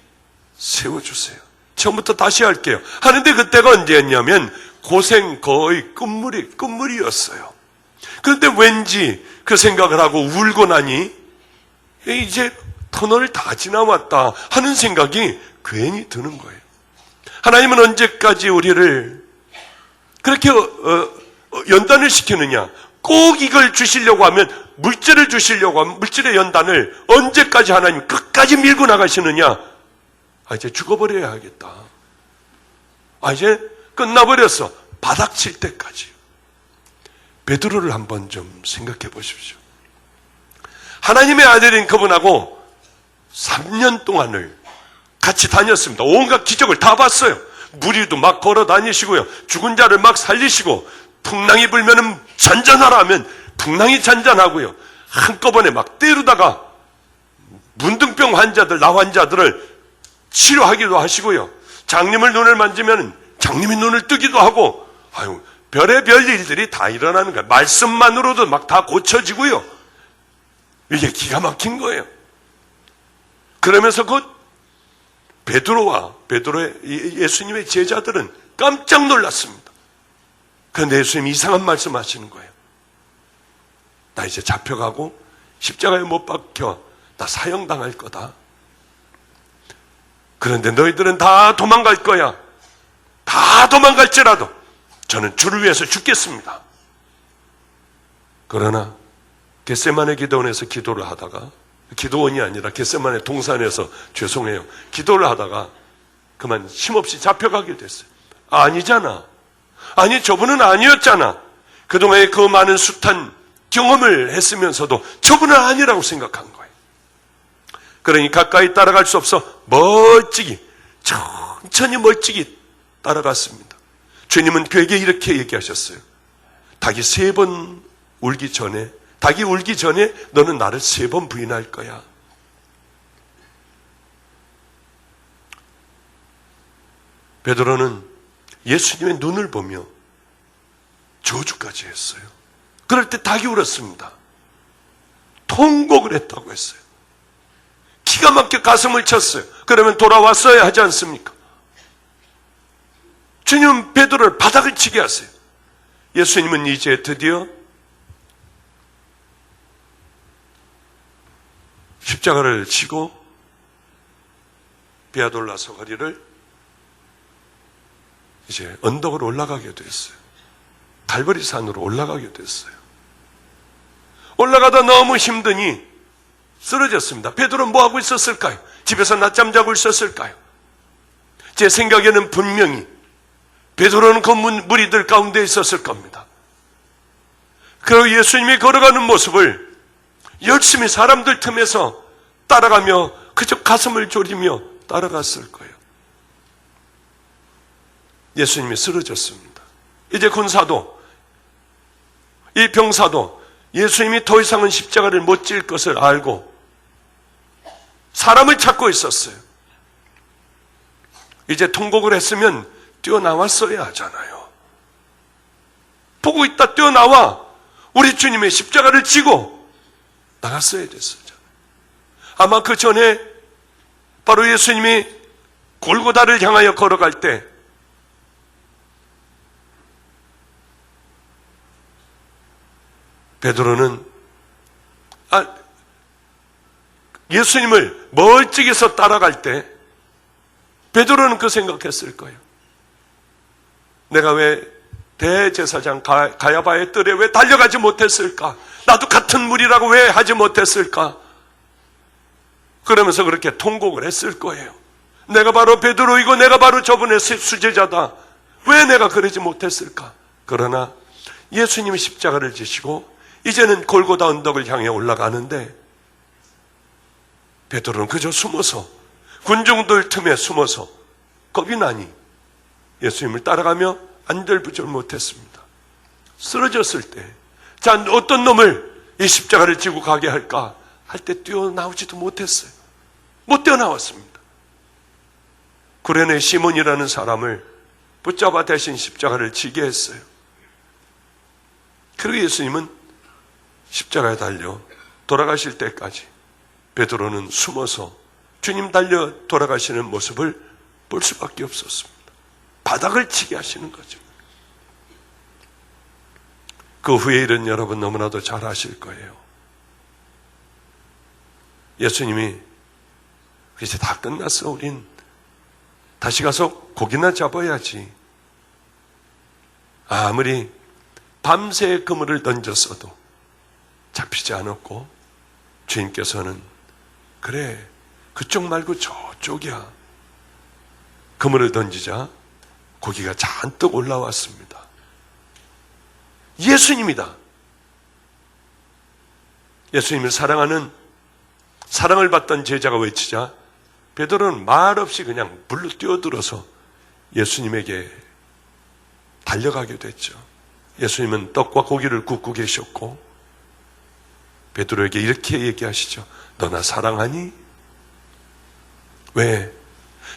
세워주세요. 처음부터 다시 할게요. 하는데 그때가 언제였냐면 고생 거의 끝물이었어요. 그런데 왠지 그 생각을 하고 울고 나니 이제 터널을 다 지나왔다 하는 생각이 괜히 드는 거예요. 하나님은 언제까지 우리를 그렇게 연단을 시키느냐? 꼭 이걸 주시려고 하면, 물질을 주시려고 하면 물질의 연단을 언제까지 하나님 끝까지 밀고 나가시느냐? 이제 죽어버려야 하겠다. 이제 끝나버렸어. 바닥 칠 때까지. 베드로를 한번 좀 생각해 보십시오. 하나님의 아들인 그분하고 3년 동안을 같이 다녔습니다. 온갖 기적을 다 봤어요. 무리도 막 걸어 다니시고요. 죽은 자를 막 살리시고, 풍랑이 불면은 잔잔하라 하면 풍랑이 잔잔하고요. 한꺼번에 막 때리다가 문둥병 환자들, 나 환자들을 치료하기도 하시고요. 장님을 눈을 만지면 장님이 눈을 뜨기도 하고, 별의별 일들이 다 일어나는 거예요. 말씀만으로도 막 다 고쳐지고요. 이게 기가 막힌 거예요. 그러면서 그 베드로의 예수님의 제자들은 깜짝 놀랐습니다. 그런데 예수님이 이상한 말씀 하시는 거예요. 나 이제 잡혀가고 십자가에 못 박혀 나 사형당할 거다. 그런데 너희들은 다 도망갈 거야. 다 도망갈지라도 저는 주를 위해서 죽겠습니다. 그러나 겟세마네 기도원에서 기도를 하다가, 기도원이 아니라 겟세마네 동산에서, 죄송해요, 기도를 하다가 그만 힘없이 잡혀가게 됐어요. 아니잖아. 아니, 저분은 아니었잖아. 그동안에 그 많은 숱한 경험을 했으면서도 저분은 아니라고 생각한 거예요. 그러니 가까이 따라갈 수 없어 멀찍이, 천천히 멀찍이 따라갔습니다. 주님은 그에게 이렇게 얘기하셨어요. 닭이 3번 울기 전에, 닭이 울기 전에 너는 나를 3번 부인할 거야. 베드로는 예수님의 눈을 보며 저주까지 했어요. 그럴 때 닭이 울었습니다. 통곡을 했다고 했어요. 기가 막혀 가슴을 쳤어요. 그러면 돌아왔어야 하지 않습니까? 주님은 베드로를 바닥을 치게 하세요. 예수님은 이제 드디어 십자가를 지고 비아돌라 서거리를 이제 언덕으로 올라가게 됐어요. 갈보리 산으로 올라가게 됐어요. 올라가다 너무 힘드니 쓰러졌습니다. 베드로는 뭐하고 있었을까요? 집에서 낮잠 자고 있었을까요? 제 생각에는 분명히 베드로는 그 무리들 가운데 있었을 겁니다. 그리고 예수님이 걸어가는 모습을 열심히 사람들 틈에서 따라가며 그저 가슴을 졸이며 따라갔을 거예요. 예수님이 쓰러졌습니다. 이제 군사도, 이 병사도 예수님이 더 이상은 십자가를 못 질 것을 알고 사람을 찾고 있었어요. 이제 통곡을 했으면 뛰어나왔어야 하잖아요. 보고 있다 뛰어나와 우리 주님의 십자가를 지고 나갔어야 됐었잖아요. 아마 그 전에 바로 예수님이 골고다를 향하여 걸어갈 때 베드로는 예수님을 멀찍이서 따라갈 때 베드로는 그 생각했을 거예요. 내가 왜 대제사장 가야바의 뜰에 왜 달려가지 못했을까? 나도 같은 무리라고 왜 하지 못했을까? 그러면서 그렇게 통곡을 했을 거예요. 내가 바로 베드로이고 내가 바로 저분의 수제자다. 왜 내가 그러지 못했을까? 그러나 예수님이 십자가를 지시고 이제는 골고다 언덕을 향해 올라가는데 베드로는 그저 숨어서 군중들 틈에 숨어서 겁이 나니 예수님을 따라가며 안절부절 못했습니다. 쓰러졌을 때 자, 어떤 놈을 이 십자가를 지고 가게 할까 할 때 뛰어나오지도 못했어요. 못 뛰어나왔습니다. 구레네 시몬이라는 사람을 붙잡아 대신 십자가를 지게 했어요. 그리고 예수님은 십자가에 달려 돌아가실 때까지 베드로는 숨어서 주님 달려 돌아가시는 모습을 볼 수밖에 없었습니다. 바닥을 치게 하시는 거죠. 그 후의 일은 여러분 너무나도 잘 아실 거예요. 예수님이 이제 다 끝났어. 우린 다시 가서 고기나 잡아야지. 아무리 밤새 그물을 던졌어도 잡히지 않았고 주님께서는 그래 그쪽 말고 저쪽이야. 그물을 던지자 고기가 잔뜩 올라왔습니다. 예수님이다. 예수님을 사랑을 받던 제자가 외치자 베드로는 말없이 그냥 물로 뛰어들어서 예수님에게 달려가게 됐죠. 예수님은 떡과 고기를 굽고 계셨고 베드로에게 이렇게 얘기하시죠. 너 나 사랑하니? 왜?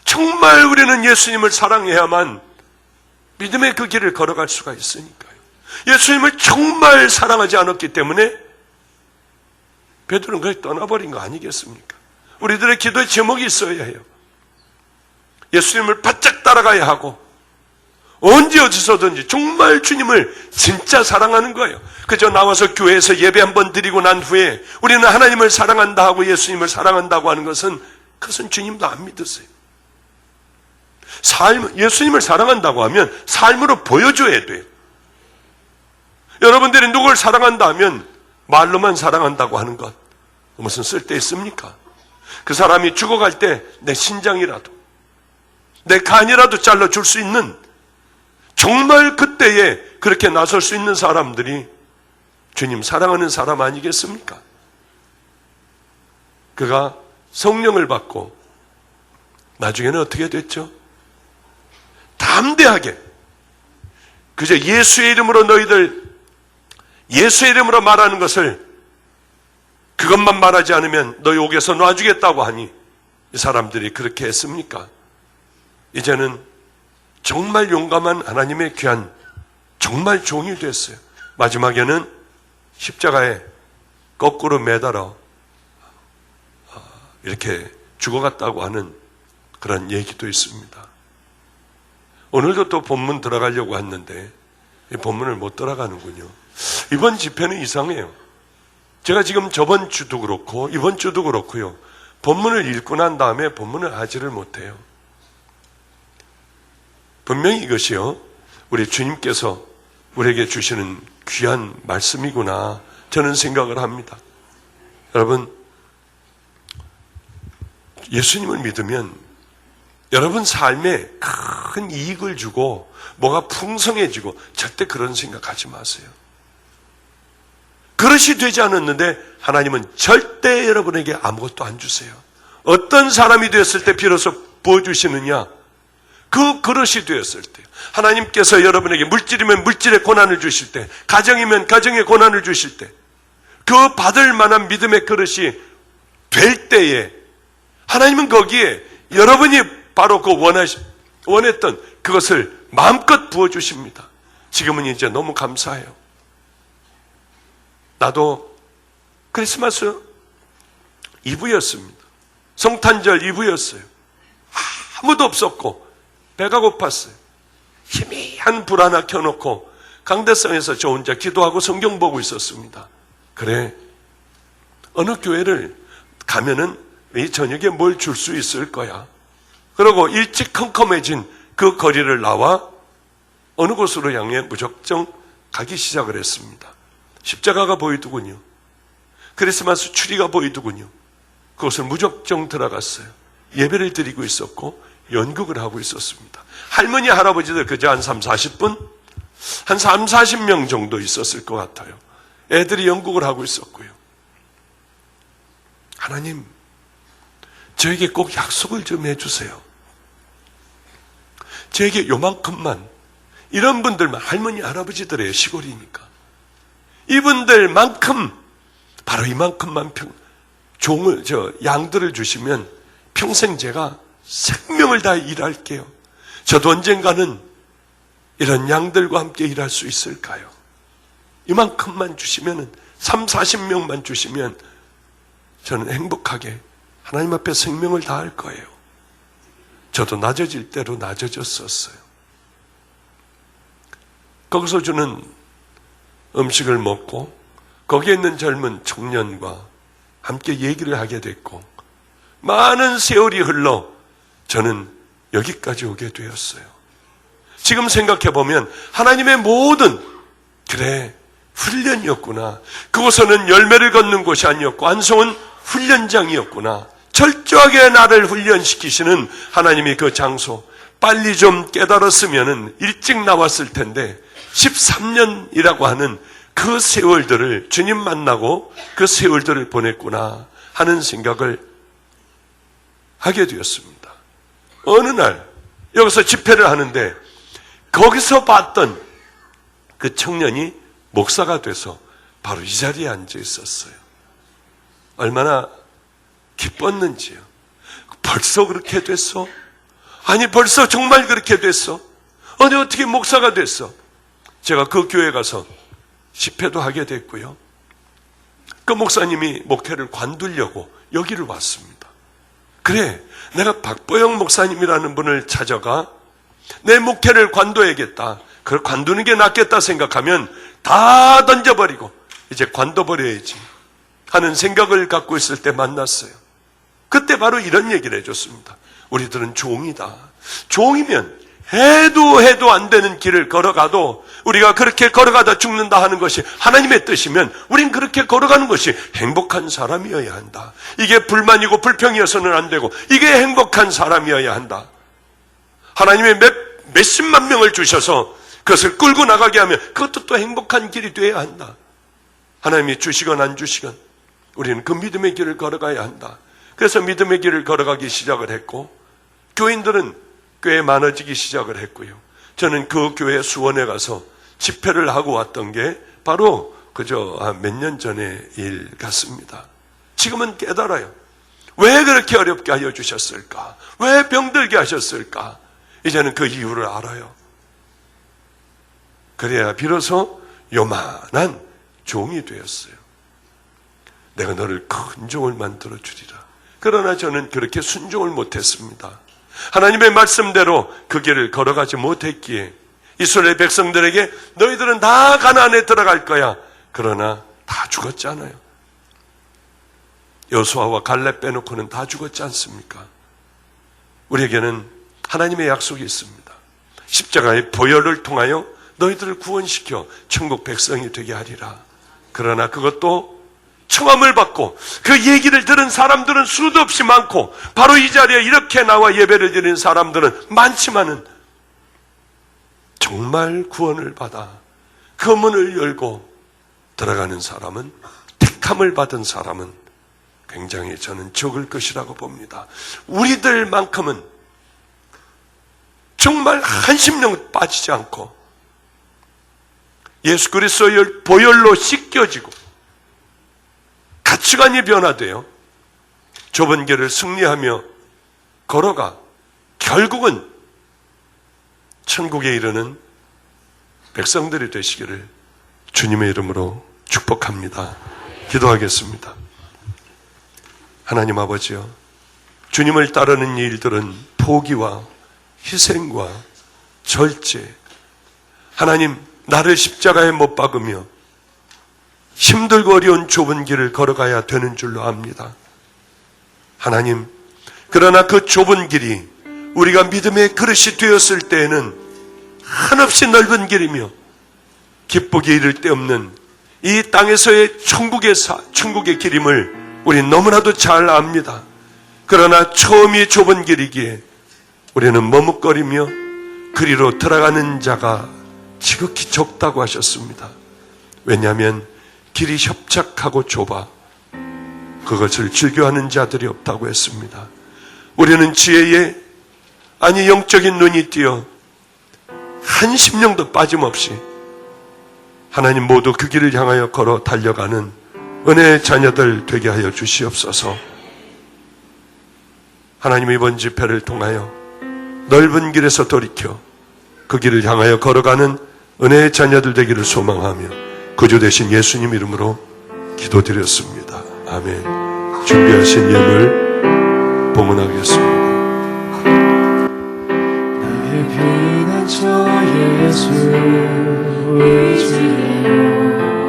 정말 우리는 예수님을 사랑해야만 믿음의 그 길을 걸어갈 수가 있으니까요. 예수님을 정말 사랑하지 않았기 때문에 베드로는 그냥 떠나버린 거 아니겠습니까? 우리들의 기도의 제목이 있어야 해요. 예수님을 바짝 따라가야 하고 언제 어디서든지 정말 주님을 진짜 사랑하는 거예요. 그저 나와서 교회에서 예배 한번 드리고 난 후에 우리는 하나님을 사랑한다 하고 예수님을 사랑한다고 하는 것은 그것은 주님도 안 믿으세요. 예수님을 사랑한다고 하면 삶으로 보여줘야 돼요. 여러분들이 누굴 사랑한다 하면 말로만 사랑한다고 하는 것 무슨 쓸데 있습니까? 그 사람이 죽어갈 때 내 신장이라도 내 간이라도 잘라줄 수 있는 정말 그때에 그렇게 나설 수 있는 사람들이 주님 사랑하는 사람 아니겠습니까? 그가 성령을 받고 나중에는 어떻게 됐죠? 담대하게 그저 예수의 이름으로 너희들 예수의 이름으로 말하는 것을 그것만 말하지 않으면 너희 옥에서 놔주겠다고 하니 이 사람들이 그렇게 했습니까? 이제는 정말 용감한 하나님의 귀한 정말 종이 됐어요. 마지막에는 십자가에 거꾸로 매달아 이렇게 죽어갔다고 하는 그런 얘기도 있습니다. 오늘도 또 본문 들어가려고 했는데 이 본문을 못 들어가는군요. 이번 집회는 이상해요. 제가 지금 저번 주도 그렇고 이번 주도 그렇고요. 본문을 읽고 난 다음에 본문을 하지를 못해요. 분명히 이것이요. 우리 주님께서 우리에게 주시는 귀한 말씀이구나 저는 생각을 합니다. 여러분 예수님을 믿으면 여러분 삶에 큰 이익을 주고 뭐가 풍성해지고 절대 그런 생각하지 마세요. 그릇이 되지 않았는데 하나님은 절대 여러분에게 아무것도 안 주세요. 어떤 사람이 되었을 때 비로소 부어주시느냐? 그 그릇이 되었을 때, 하나님께서 여러분에게 물질이면 물질의 고난을 주실 때, 가정이면 가정의 고난을 주실 때, 그 받을 만한 믿음의 그릇이 될 때에 하나님은 거기에 여러분이 바로 그 원했던 그것을 마음껏 부어주십니다. 지금은 이제 너무 감사해요. 나도 크리스마스 이브였습니다. 성탄절 이브였어요. 아무도 없었고 배가 고팠어요. 희미한 불 하나 켜놓고 강대상에서 저 혼자 기도하고 성경 보고 있었습니다. 그래, 어느 교회를 가면은 이 저녁에 뭘 줄 수 있을 거야. 그러고 일찍 컴컴해진 그 거리를 나와 어느 곳으로 향해 무작정 가기 시작을 했습니다. 십자가가 보이더군요. 크리스마스 추리가 보이더군요. 그곳을 무작정 들어갔어요. 예배를 드리고 있었고 연극을 하고 있었습니다. 할머니, 할아버지들 그저 한 30-40분? 한 30-40명 정도 있었을 것 같아요. 애들이 연극을 하고 있었고요. 하나님, 저에게 꼭 약속을 좀 해주세요. 저에게 요만큼만, 이런 분들만, 할머니, 할아버지들의 시골이니까 이분들만큼, 바로 이만큼만 양들을 주시면 평생 제가 생명을 다해 일할게요. 저도 언젠가는 이런 양들과 함께 일할 수 있을까요? 이만큼만 주시면은 30-40명만 주시면 저는 행복하게 하나님 앞에 생명을 다할 거예요. 저도 낮아질 대로 낮아졌었어요. 거기서 주는 음식을 먹고 거기에 있는 젊은 청년과 함께 얘기를 하게 됐고 많은 세월이 흘러 저는 여기까지 오게 되었어요. 지금 생각해보면 하나님의 모든 훈련이었구나. 그곳은 열매를 걷는 곳이 아니었고 안성은 훈련장이었구나. 철저하게 나를 훈련시키시는 하나님의 그 장소, 빨리 좀 깨달았으면 일찍 나왔을 텐데 13년이라고 하는 그 세월들을 주님 만나고 그 세월들을 보냈구나 하는 생각을 하게 되었습니다. 어느 날 여기서 집회를 하는데 거기서 봤던 그 청년이 목사가 돼서 바로 이 자리에 앉아 있었어요. 얼마나 기뻤는지요. 벌써 그렇게 됐어? 아니 벌써 정말 그렇게 됐어? 아니 어떻게 목사가 됐어? 제가 그 교회 가서 집회도 하게 됐고요. 그 목사님이 목회를 관두려고 여기를 왔습니다. 그래, 내가 박보영 목사님이라는 분을 찾아가 내 목회를 관둬야겠다. 그걸 관두는 게 낫겠다 생각하면 다 던져버리고 이제 관둬버려야지 하는 생각을 갖고 있을 때 만났어요. 그때 바로 이런 얘기를 해줬습니다. 우리들은 종이다. 종이면 해도 안 되는 길을 걸어가도 우리가 그렇게 걸어가다 죽는다 하는 것이 하나님의 뜻이면 우린 그렇게 걸어가는 것이 행복한 사람이어야 한다. 이게 불만이고 불평이어서는 안 되고 이게 행복한 사람이어야 한다. 하나님의 몇십만 명을 주셔서 그것을 끌고 나가게 하면 그것도 또 행복한 길이 되어야 한다. 하나님이 주시건 안 주시건 우리는 그 믿음의 길을 걸어가야 한다. 그래서 믿음의 길을 걸어가기 시작을 했고 교인들은 꽤 많아지기 시작을 했고요. 저는 그 교회 수원에 가서 집회를 하고 왔던 게 바로 그저 몇 년 전의 일 같습니다. 지금은 깨달아요. 왜 그렇게 어렵게 하여 주셨을까? 왜 병들게 하셨을까? 이제는 그 이유를 알아요. 그래야 비로소 요만한 종이 되었어요. 내가 너를 큰 종을 만들어 주리라. 그러나 저는 그렇게 순종을 못했습니다. 하나님의 말씀대로 그 길을 걸어가지 못했기에 이스라엘 백성들에게 너희들은 다 가나안에 들어갈 거야. 그러나 다 죽었잖아요. 여호수아와 갈렙 빼놓고는 다 죽었지 않습니까? 우리에게는 하나님의 약속이 있습니다. 십자가의 보혈을 통하여 너희들을 구원시켜 천국 백성이 되게 하리라. 그러나 그것도 청함을 받고 그 얘기를 들은 사람들은 수도 없이 많고 바로 이 자리에 이렇게 나와 예배를 드리는 사람들은 많지만은 정말 구원을 받아 그 문을 열고 들어가는 사람은, 택함을 받은 사람은 굉장히 저는 적을 것이라고 봅니다. 우리들만큼은 정말 한심령 빠지지 않고 예수 그리스도의 보혈로 씻겨지고 가치관이 변화되어 좁은 길을 승리하며 걸어가 결국은 천국에 이르는 백성들이 되시기를 주님의 이름으로 축복합니다. 기도하겠습니다. 하나님 아버지요, 주님을 따르는 일들은 포기와 희생과 절제, 하나님 나를 십자가에 못 박으며 힘들고 어려운 좁은 길을 걸어가야 되는 줄로 압니다. 하나님, 그러나 그 좁은 길이 우리가 믿음의 그릇이 되었을 때에는 한없이 넓은 길이며 기쁘게 이를 데 없는 이 땅에서의 천국의 길임을 우리 너무나도 잘 압니다. 그러나 처음이 좁은 길이기에 우리는 머뭇거리며 그리로 들어가는 자가 지극히 적다고 하셨습니다. 왜냐하면 길이 협착하고 좁아 그것을 즐겨하는 자들이 없다고 했습니다. 우리는 지혜에, 아니 영적인 눈이 띄어 한 심령도 빠짐없이 하나님 모두 그 길을 향하여 걸어 달려가는 은혜의 자녀들 되게 하여 주시옵소서. 하나님, 이번 집회를 통하여 넓은 길에서 돌이켜 그 길을 향하여 걸어가는 은혜의 자녀들 되기를 소망하며 구주 되신 예수님 이름으로 기도드렸습니다. 아멘. 준비하신 예물 봉헌하겠습니다. 나의 피난처 예수 의지해요.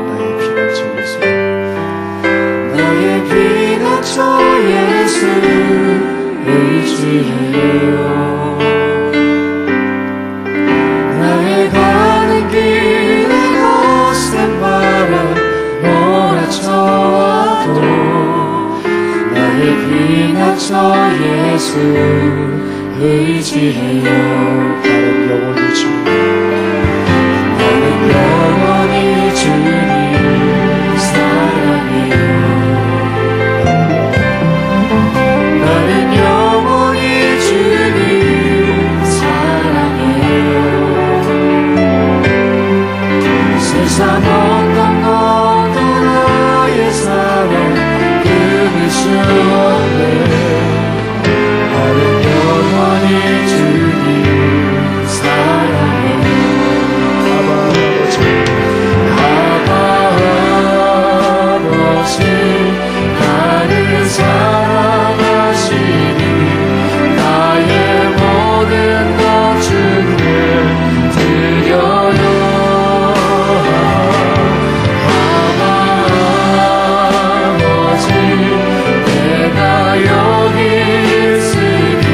나의 피난처 예수, 나의 피난처 예수 의지해요. 나의 가는 길에 거센 바람 몰아쳐와도 나의 피난처 예수 의지해요. 나는 영원히 주님, 나는 영원히 주님 사랑해요. 나는 영원히 주님 사랑해요. 세상 어떤 것도 나의 사랑 끊을 수 없네. 나는 영원히 주님 사랑해요. 아바 아버지 나를 사랑하시니 나의 모든 것 주께 드려요. 아버지 내가 여기 있으니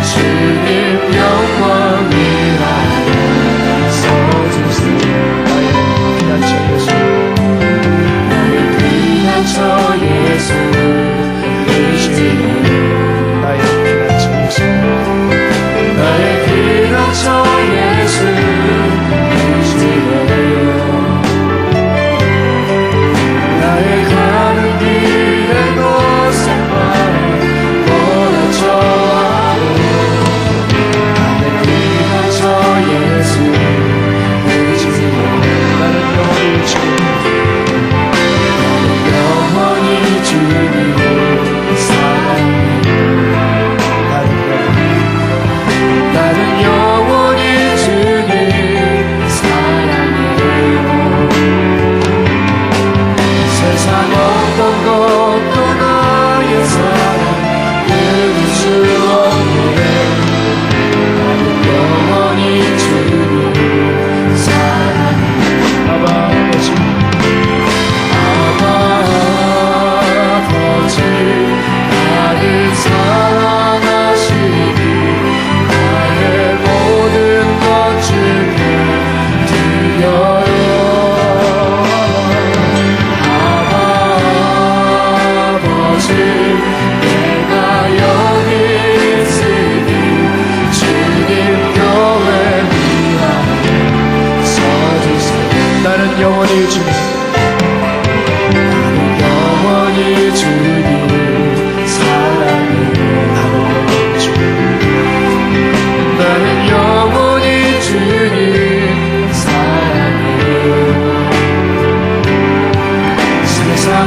주님 영광 위하여 서주세요. 나의 피난처 예수, 나의 피난처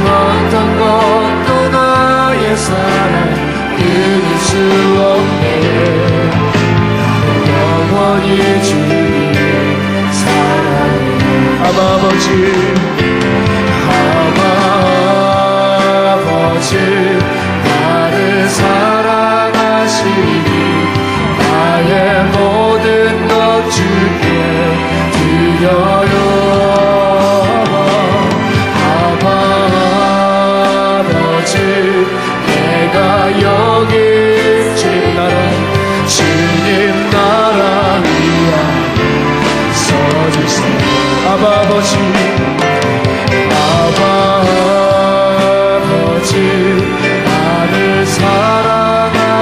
어떤 것도 나의 사랑 끊을 수 없네. 영원히 주님의 사랑을 아버지 나를 사랑하시니 나의 모든 것 주께 드려요. 아버지 내가 여기 주님 나라 위하여 서주세요. 아버지 나를 사랑하시니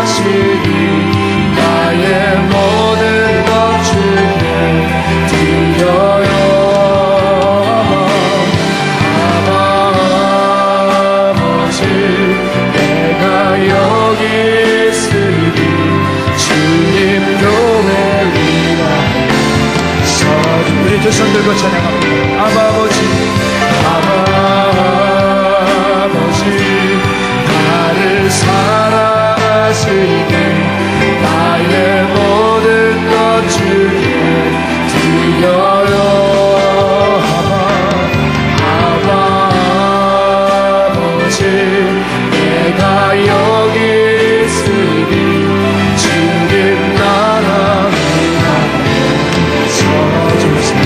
나의 모든 것 주께 드려요. 아버지 내가 여기 있으니 주님 교회 위하여 서주. 우리 두 손 들고 찬양합니다. 아버지 나를 사랑하시니 나의 모든 것 주께 드려요. 아버지 내가 여기 있으니 주님 나라 위하여 서주세요.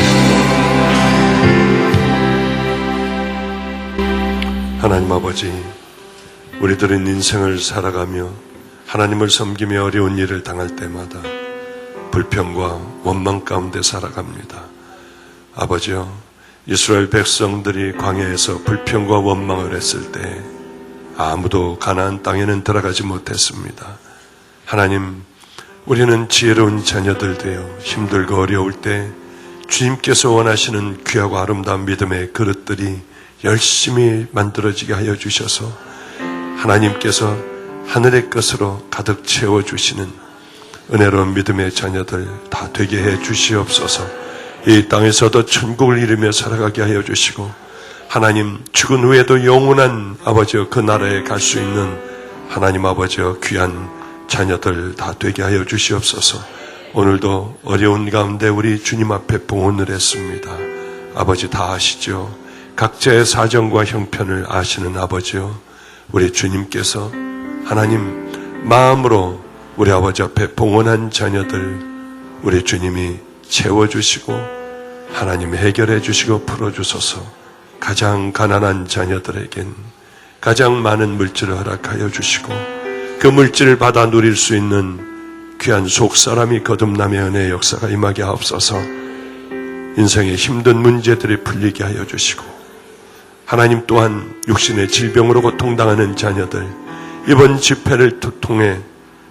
하나님 아버지, 우리들은 인생을 살아가며 하나님을 섬기며 어려운 일을 당할 때마다 불평과 원망 가운데 살아갑니다. 아버지여, 이스라엘 백성들이 광야에서 불평과 원망을 했을 때 아무도 가나안 땅에는 들어가지 못했습니다. 하나님, 우리는 지혜로운 자녀들 되어 힘들고 어려울 때 주님께서 원하시는 귀하고 아름다운 믿음의 그릇들이 열심히 만들어지게 하여 주셔서 하나님께서 하늘의 것으로 가득 채워주시는 은혜로운 믿음의 자녀들 다 되게 해 주시옵소서. 이 땅에서도 천국을 이루며 살아가게 하여 주시고, 하나님 죽은 후에도 영원한 아버지여 그 나라에 갈 수 있는 하나님 아버지여 귀한 자녀들 다 되게 하여 주시옵소서. 오늘도 어려운 가운데 우리 주님 앞에 봉헌을 했습니다. 아버지 다 아시죠? 각자의 사정과 형편을 아시는 아버지여, 우리 주님께서 하나님 마음으로 우리 아버지 앞에 봉헌한 자녀들 우리 주님이 채워주시고 하나님 해결해 주시고 풀어주소서. 가장 가난한 자녀들에겐 가장 많은 물질을 허락하여 주시고 그 물질을 받아 누릴 수 있는 귀한 속사람이 거듭남의 은혜의 역사가 임하게 하옵소서. 인생의 힘든 문제들이 풀리게 하여 주시고, 하나님 또한 육신의 질병으로 고통당하는 자녀들 이번 집회를 통해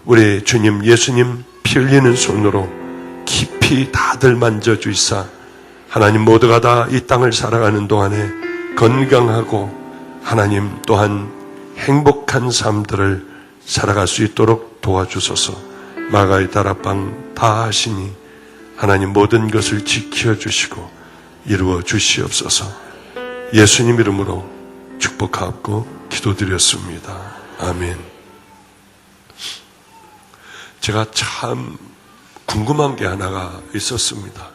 우리 주님 예수님 피 흘리는 손으로 깊이 다들 만져주시사 하나님 모두가 다 이 땅을 살아가는 동안에 건강하고 하나님 또한 행복한 삶들을 살아갈 수 있도록 도와주소서. 마가의 다락방 다 하시니 하나님 모든 것을 지켜주시고 이루어 주시옵소서. 예수님 이름으로 축복하고 기도드렸습니다. 아멘. 제가 참 궁금한 게 하나가 있었습니다.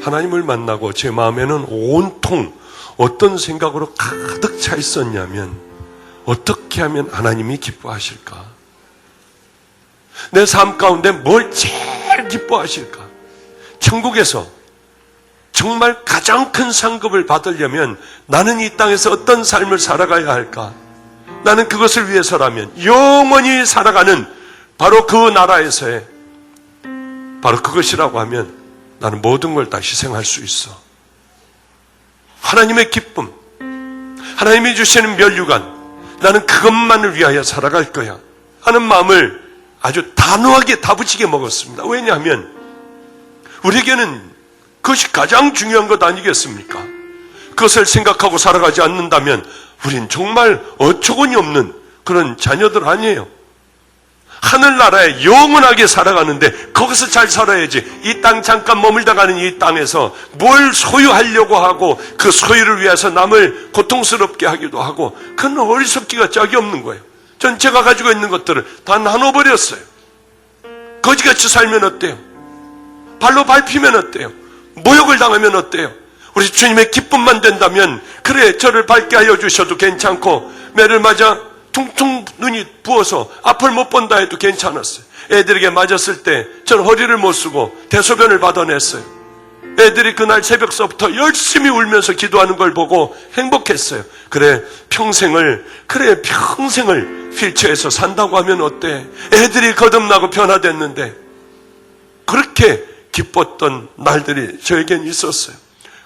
하나님을 만나고 제 마음에는 온통 어떤 생각으로 가득 차 있었냐면, 어떻게 하면 하나님이 기뻐하실까? 내 삶 가운데 뭘 제일 기뻐하실까? 천국에서 정말 가장 큰 상급을 받으려면 나는 이 땅에서 어떤 삶을 살아가야 할까? 나는 그것을 위해서라면 영원히 살아가는 바로 그 나라에서의 바로 그것이라고 하면 나는 모든 걸 다 희생할 수 있어. 하나님의 기쁨, 하나님이 주시는 면류관, 나는 그것만을 위하여 살아갈 거야 하는 마음을 아주 단호하게 다부지게 먹었습니다. 왜냐하면 우리에게는 그것이 가장 중요한 것 아니겠습니까? 그것을 생각하고 살아가지 않는다면 우린 정말 어처구니 없는 그런 자녀들 아니에요. 하늘나라에 영원하게 살아가는데 거기서 잘 살아야지. 이 땅 잠깐 머물다 가는 이 땅에서 뭘 소유하려고 하고 그 소유를 위해서 남을 고통스럽게 하기도 하고, 그건 어리석기가 짝이 없는 거예요. 전 제가 가지고 있는 것들을 다 나눠버렸어요. 거지같이 살면 어때요? 발로 밟히면 어때요? 모욕을 당하면 어때요? 우리 주님의 기쁨만 된다면, 그래 저를 밝게 하여 주셔도 괜찮고, 매를 맞아 퉁퉁 눈이 부어서 앞을 못 본다 해도 괜찮았어요. 애들에게 맞았을 때 전 허리를 못 쓰고 대소변을 받아냈어요. 애들이 그날 새벽서부터 열심히 울면서 기도하는 걸 보고 행복했어요. 그래 평생을 휠체어에서 산다고 하면 어때? 애들이 거듭나고 변화됐는데, 그렇게 기뻤던 날들이 저에겐 있었어요.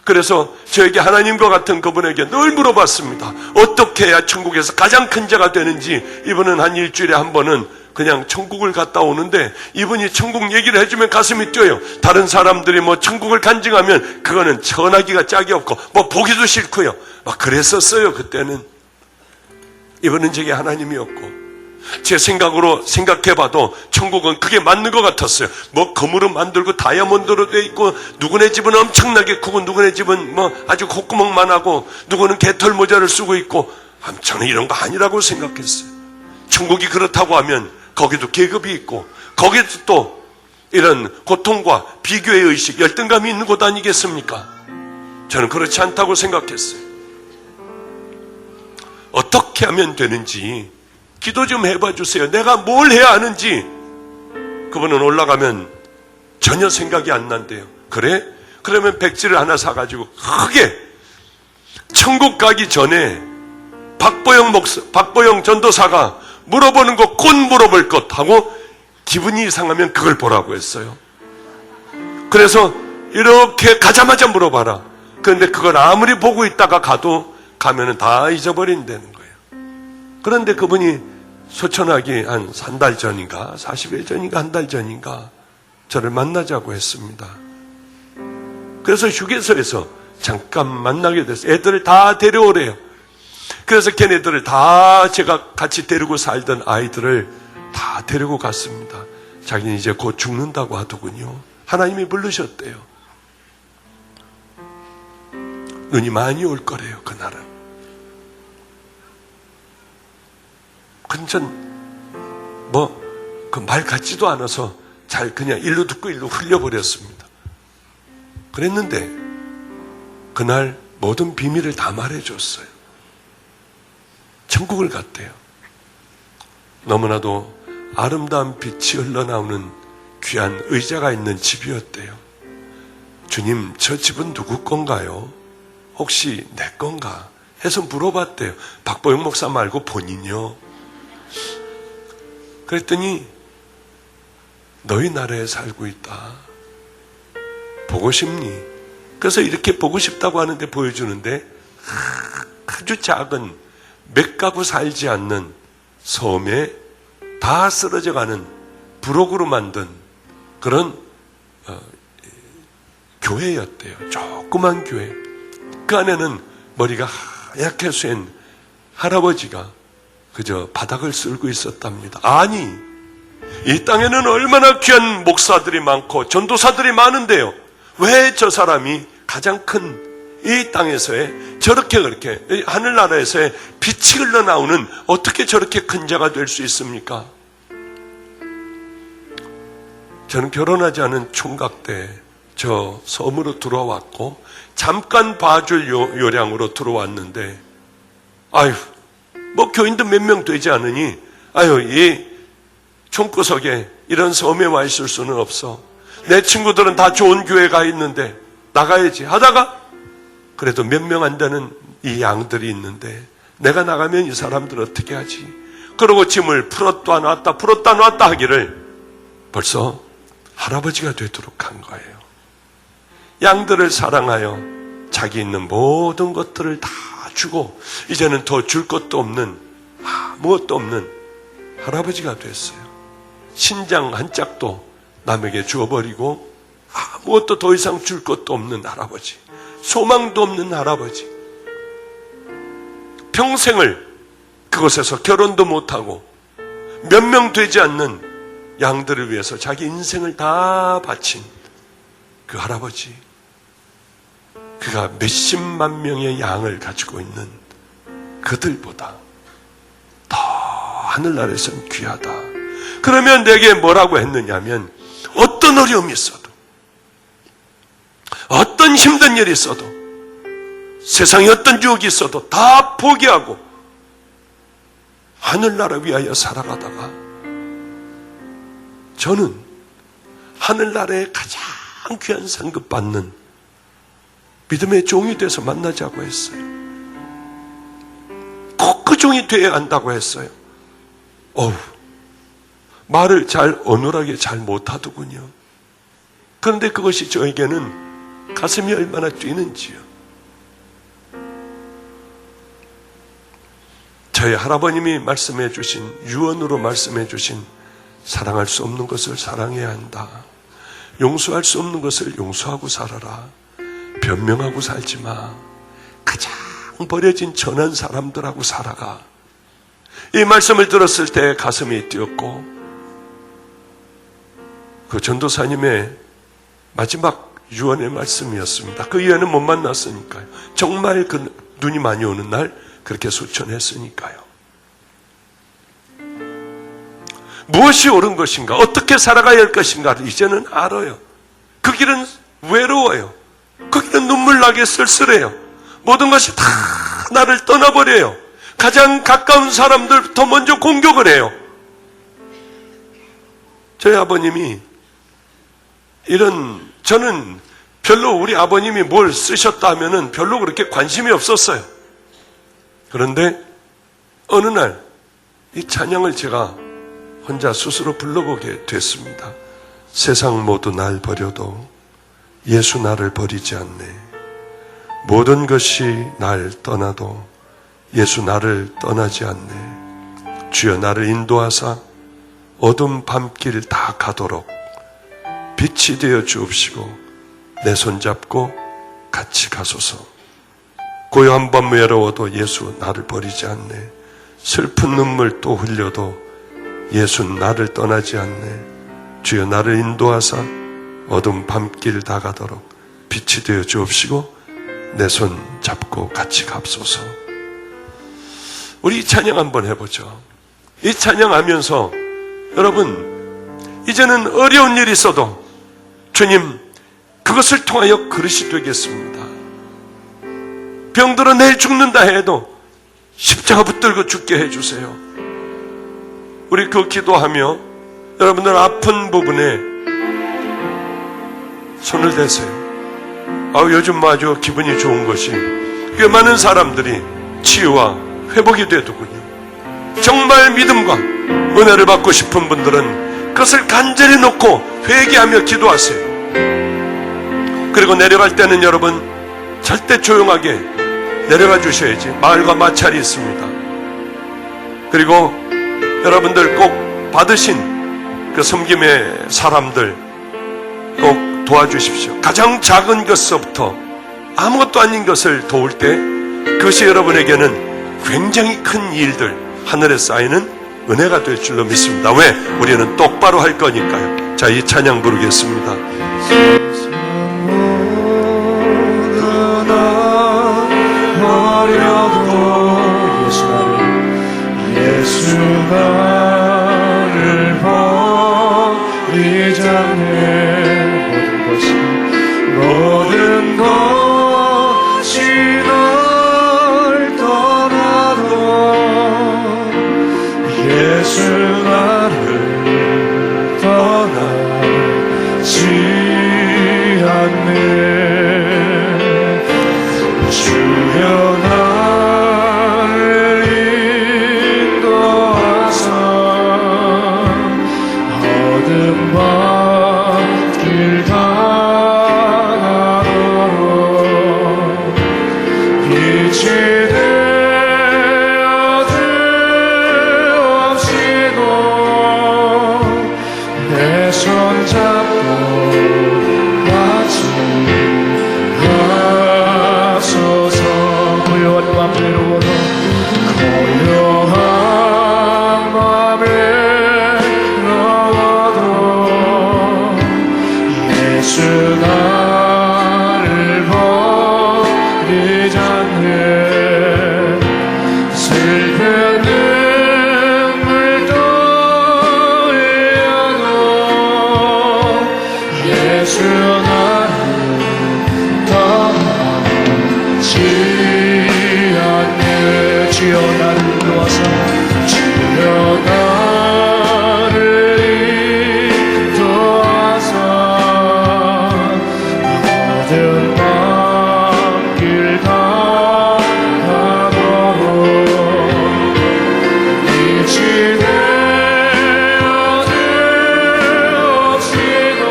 그래서 저에게 하나님과 같은 그분에게 늘 물어봤습니다. 어떻게 해야 천국에서 가장 큰 자가 되는지. 이분은 한 일주일에 한 번은 그냥 천국을 갔다 오는데, 이분이 천국 얘기를 해주면 가슴이 뛰어요. 다른 사람들이 뭐 천국을 간증하면 그거는 전하기가 짝이 없고 뭐 보기도 싫고요. 막 그랬었어요. 그때는. 이분은 제게 하나님이었고, 제 생각으로 생각해봐도 천국은 그게 맞는 것 같았어요. 뭐 금으로 만들고 다이아몬드로 돼 있고, 누구네 집은 엄청나게 크고 누구네 집은 뭐 아주 콧구멍만 하고, 누구는 개털 모자를 쓰고 있고, 저는 이런 거 아니라고 생각했어요. 천국이 그렇다고 하면 거기도 계급이 있고, 거기도 또 이런 고통과 비교의 의식, 열등감이 있는 곳 아니겠습니까? 저는 그렇지 않다고 생각했어요. 어떻게 하면 되는지 기도 좀 해봐 주세요. 내가 뭘 해야 하는지. 그분은 올라가면 전혀 생각이 안 난대요. 그래? 그러면 백지를 하나 사가지고 크게 천국 가기 전에 박보영 전도사가 물어보는 거 곧 물어볼 것 하고, 기분이 이상하면 그걸 보라고 했어요. 그래서 이렇게 가자마자 물어봐라. 그런데 그걸 아무리 보고 있다가 가면은 다 잊어버린다는 거예요. 그런데 그분이 소천하기 한 3달 전인가 40일 전인가 한 달 전인가 저를 만나자고 했습니다. 그래서 휴게소에서 잠깐 만나게 됐어요. 애들을 다 데려오래요. 그래서 걔네들을 다, 제가 같이 데리고 살던 아이들을 다 데리고 갔습니다. 자기는 이제 곧 죽는다고 하더군요. 하나님이 부르셨대요. 눈이 많이 올 거래요, 그날은. 근전 그 말 같지도 않아서 잘 그냥 일로 듣고 일로 흘려버렸습니다. 그랬는데 그날 모든 비밀을 다 말해줬어요. 천국을 갔대요. 너무나도 아름다운 빛이 흘러나오는 귀한 의자가 있는 집이었대요. 주님, 저 집은 누구 건가요? 혹시 내 건가? 해서 물어봤대요. 박보영 목사 말고 본인요. 그랬더니 너희 나라에 살고 있다. 보고 싶니? 그래서 이렇게 보고 싶다고 하는데 보여주는데, 아주 작은 몇 가구 살지 않는 섬에 다 쓰러져가는 부록으로 만든 그런 교회였대요. 조그만 교회. 그 안에는 머리가 하얗게 쇠인 할아버지가 그저 바닥을 쓸고 있었답니다. 아니, 이 땅에는 얼마나 귀한 목사들이 많고 전도사들이 많은데요, 왜 저 사람이 가장 큰 이 땅에서의 그렇게 하늘나라에서의 빛이 흘러나오는 어떻게 저렇게 큰 자가 될 수 있습니까? 저는 결혼하지 않은 총각 때 저 섬으로 들어왔고 잠깐 봐줄 요량으로 들어왔는데, 교인도 몇 명 되지 않으니 이 총구석에 이런 섬에 와 있을 수는 없어. 내 친구들은 다 좋은 교회 가 있는데 나가야지 하다가 그래도 몇 명 안 되는 이 양들이 있는데 내가 나가면 이 사람들 어떻게 하지? 그러고 짐을 풀었다 놨다 하기를 벌써 할아버지가 되도록 한 거예요. 양들을 사랑하여 자기 있는 모든 것들을 다 주고 이제는 더 줄 것도 없는, 아무것도 없는 할아버지가 됐어요. 신장 한 짝도 남에게 주어버리고 아무것도 더 이상 줄 것도 없는 할아버지, 소망도 없는 할아버지. 평생을 그곳에서 결혼도 못하고 몇 명 되지 않는 양들을 위해서 자기 인생을 다 바친 그 할아버지, 그가 몇십만 명의 양을 가지고 있는 그들보다 더 하늘나라에선 귀하다. 그러면 내게 뭐라고 했느냐면, 어떤 어려움이 있어도, 어떤 힘든 일이 있어도, 세상에 어떤 유혹이 있어도 다 포기하고 하늘나라 위하여 살아가다가 저는 하늘나라에 가장 귀한 상급 받는 믿음의 종이 돼서 만나자고 했어요. 꼭 그 종이 되어야 한다고 했어요. 말을 잘 어눌하게 잘 못하더군요. 그런데 그것이 저에게는 가슴이 얼마나 뛰는지요. 저희 할아버님이 말씀해 주신, 유언으로 말씀해 주신 사랑할 수 없는 것을 사랑해야 한다. 용서할 수 없는 것을 용서하고 살아라. 변명하고 살지 마. 가장 버려진 천한 사람들하고 살아가. 이 말씀을 들었을 때 가슴이 뛰었고, 그 전도사님의 마지막 유언의 말씀이었습니다. 그 이후에는 못 만났으니까요. 정말 그 눈이 많이 오는 날 그렇게 소천했으니까요. 무엇이 옳은 것인가, 어떻게 살아가야 할 것인가를 이제는 알아요. 그 길은 외로워요. 그 길은 눈물 나게 쓸쓸해요. 모든 것이 다 나를 떠나버려요. 가장 가까운 사람들부터 먼저 공격을 해요. 저희 아버님이 저는 별로 우리 아버님이 뭘 쓰셨다 하면은 별로 그렇게 관심이 없었어요. 그런데 어느 날 이 찬양을 제가 혼자 스스로 불러보게 됐습니다. 세상 모두 날 버려도 예수 나를 버리지 않네. 모든 것이 날 떠나도 예수 나를 떠나지 않네. 주여 나를 인도하사 어둠 밤길 다 가도록 빛이 되어 주옵시고 내 손잡고 같이 가소서. 고요한 밤 외로워도 예수 나를 버리지 않네. 슬픈 눈물 또 흘려도 예수 나를 떠나지 않네. 주여 나를 인도하사 어둠 밤길 다 가도록 빛이 되어 주옵시고 내 손 잡고 같이 갑소서. 우리 이 찬양 한번 해보죠. 이 찬양하면서 여러분, 이제는 어려운 일이 있어도 주님, 그것을 통하여 그릇이 되겠습니다. 병들어 내일 죽는다 해도 십자가 붙들고 죽게 해주세요. 우리 그 기도하며 여러분들 아픈 부분에 손을 대세요. 요즘 아주 기분이 좋은 것이 꽤 많은 사람들이 치유와 회복이 되더군요. 정말 믿음과 은혜를 받고 싶은 분들은 그것을 간절히 놓고 회개하며 기도하세요. 그리고 내려갈 때는 여러분 절대 조용하게 내려가 주셔야지. 마을과 마찰이 있습니다. 그리고 여러분들 꼭 받으신 그 섬김의 사람들 꼭 도와주십시오. 가장 작은 것서부터 아무것도 아닌 것을 도울 때 그것이 여러분에게는 굉장히 큰 일들, 하늘에 쌓이는 은혜가 될 줄로 믿습니다. 왜? 우리는 똑바로 할 거니까요. 자, 이 찬양 부르겠습니다. 예수 나를 버리지 않네. 모든 것이 널 떠나도 예수 나를 떠나지 예수 나를 떠나지 않네. 주여 나를 도와서 주여 나를 인도하사 모든 만길 다가고 이치네 어느 없이도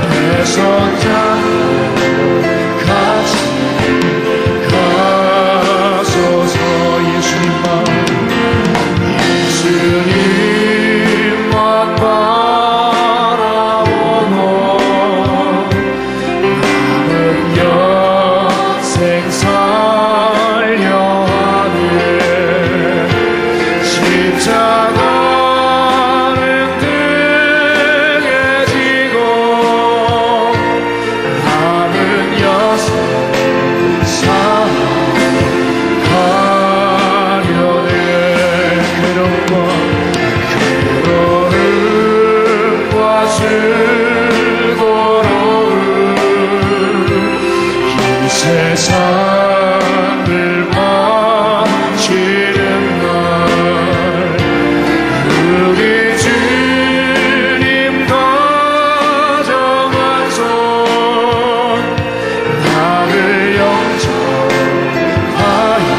내 손잡고 같이 가소서. 예수님만 바라보고 남은 여생 살려 하네. 십자가는 등에 지고 남은 여생 살아가려네. 괴로움과 즐거움 이 세상을 마치는 날 우리 주님과 정한 손 나를 영접하여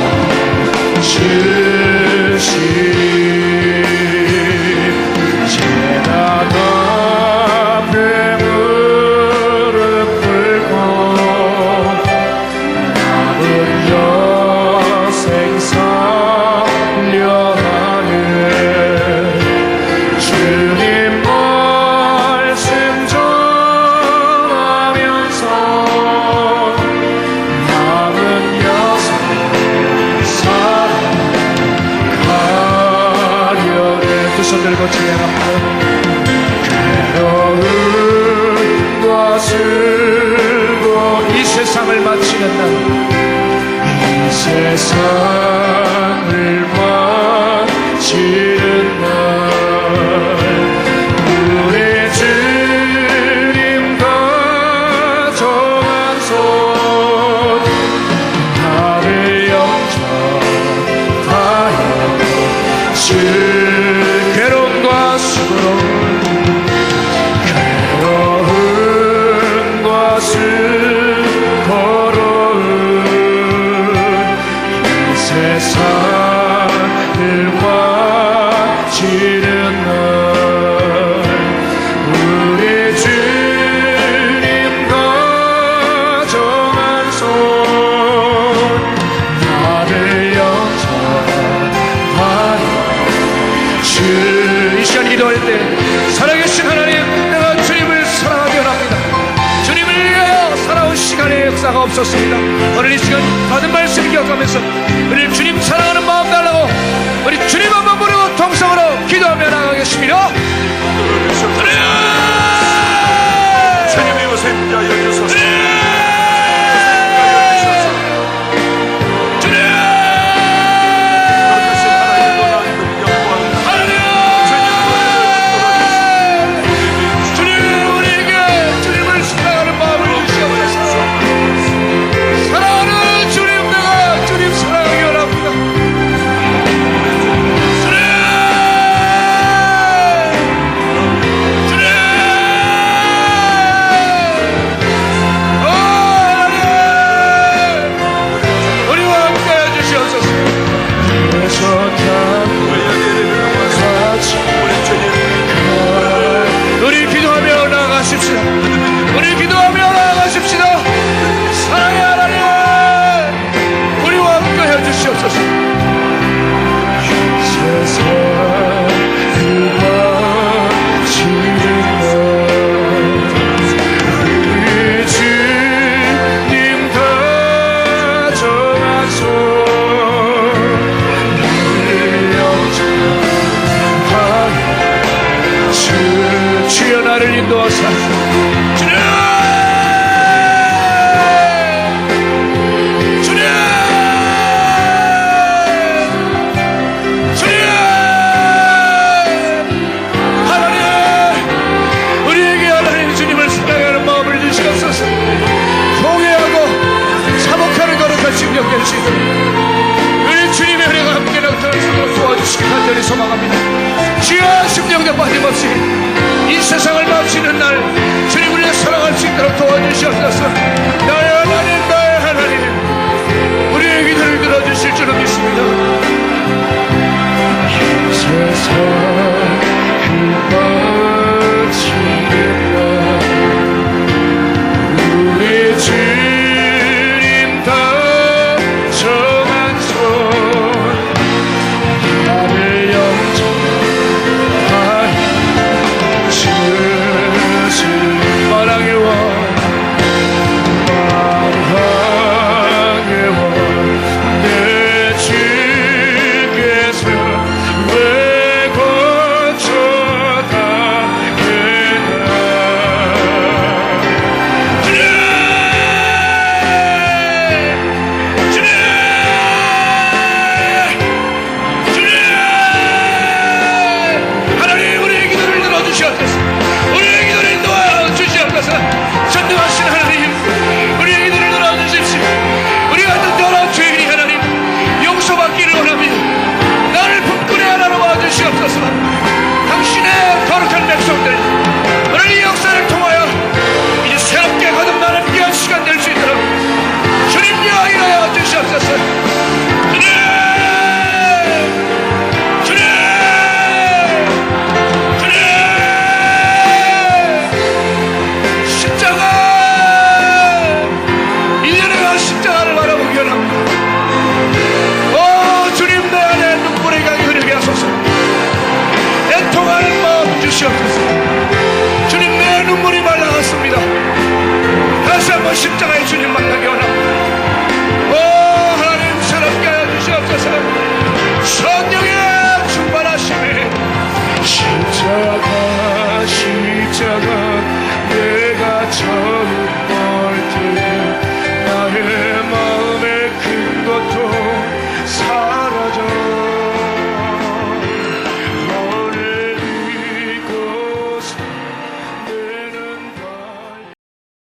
주시리. 재단 앞에 무릎 꿇고 남은 여생 살려 하네. 주님 말씀 전하면서 남은 여생 살아가려네. 두 손 들고 진행합니다. 괴로움과 슬픔 이 세상을 마치는 날 이 세상을 마치는 날 우리 주님과 정한 손 나를 영접하여 주. 괴로움과 수고로움 괴로움과 수고로움 이 세상을 마치는 날 우리 주님과 정한 손 나를 영접하여 주. 이 시간 기도할 때 살아계신 하나님, 내가 주님을 사랑하기 원합니다. 주님을 위하여 살아온 시간의 역사가 없었습니다. 오늘 이 시간 받은 말씀 기억하면서 우리 주님 사랑하는 마음 달라고 우리 주님 한번 부르고 통성으로 기도하며 나가겠습니다. 주님의 요새 인자여 주소서. 사랑하는 주님, 내가 주님 사랑하기 원합니다. 소망합니다. 주여 심령도 빠짐없이 이 세상을 마치는 날 주님 우리를 사랑할 수 있도록 도와주시옵소서. 나의 하나님 나의 하나님 우리의 기도를 들어주실 줄을 믿습니다. 세상 우리 주님 더 정한 손 나를 영접하여 주신 만왕의 왕 만왕의 왕 내 주께서 왜 거쳐가겠나. 하나님 우리의 기도를 들어주시옵소서. 우리의 기도를 도와주시옵소서. 전능하신 하나님 우리의 기도를 들어주십시오. 우리 같은 더러운 죄인이 하나님 용서받기를 원합니다. 나를 품꾼의 하나로 와주시옵소서. 당신의 거룩한 백성들 오늘 이 역사를 통하여 이제 새롭게 거듭나는 귀한 시간 될 수 있도록 주님 여인하여 주시옵소서. 주님 주님 주님 십자가 이제는 십자가를 바라보기 원합니다. 오 주님 내 안에 눈물의 강이 흐르게 하소서. 애통하는 마음 주시옵소서. 주님 내 눈물이 말라갔습니다. 다시 한번 십자가의 주님 만나기 원합니다. 오 하나님 새롭게 하여 주시옵소서. 성령의 충만하심에 십자가 십자가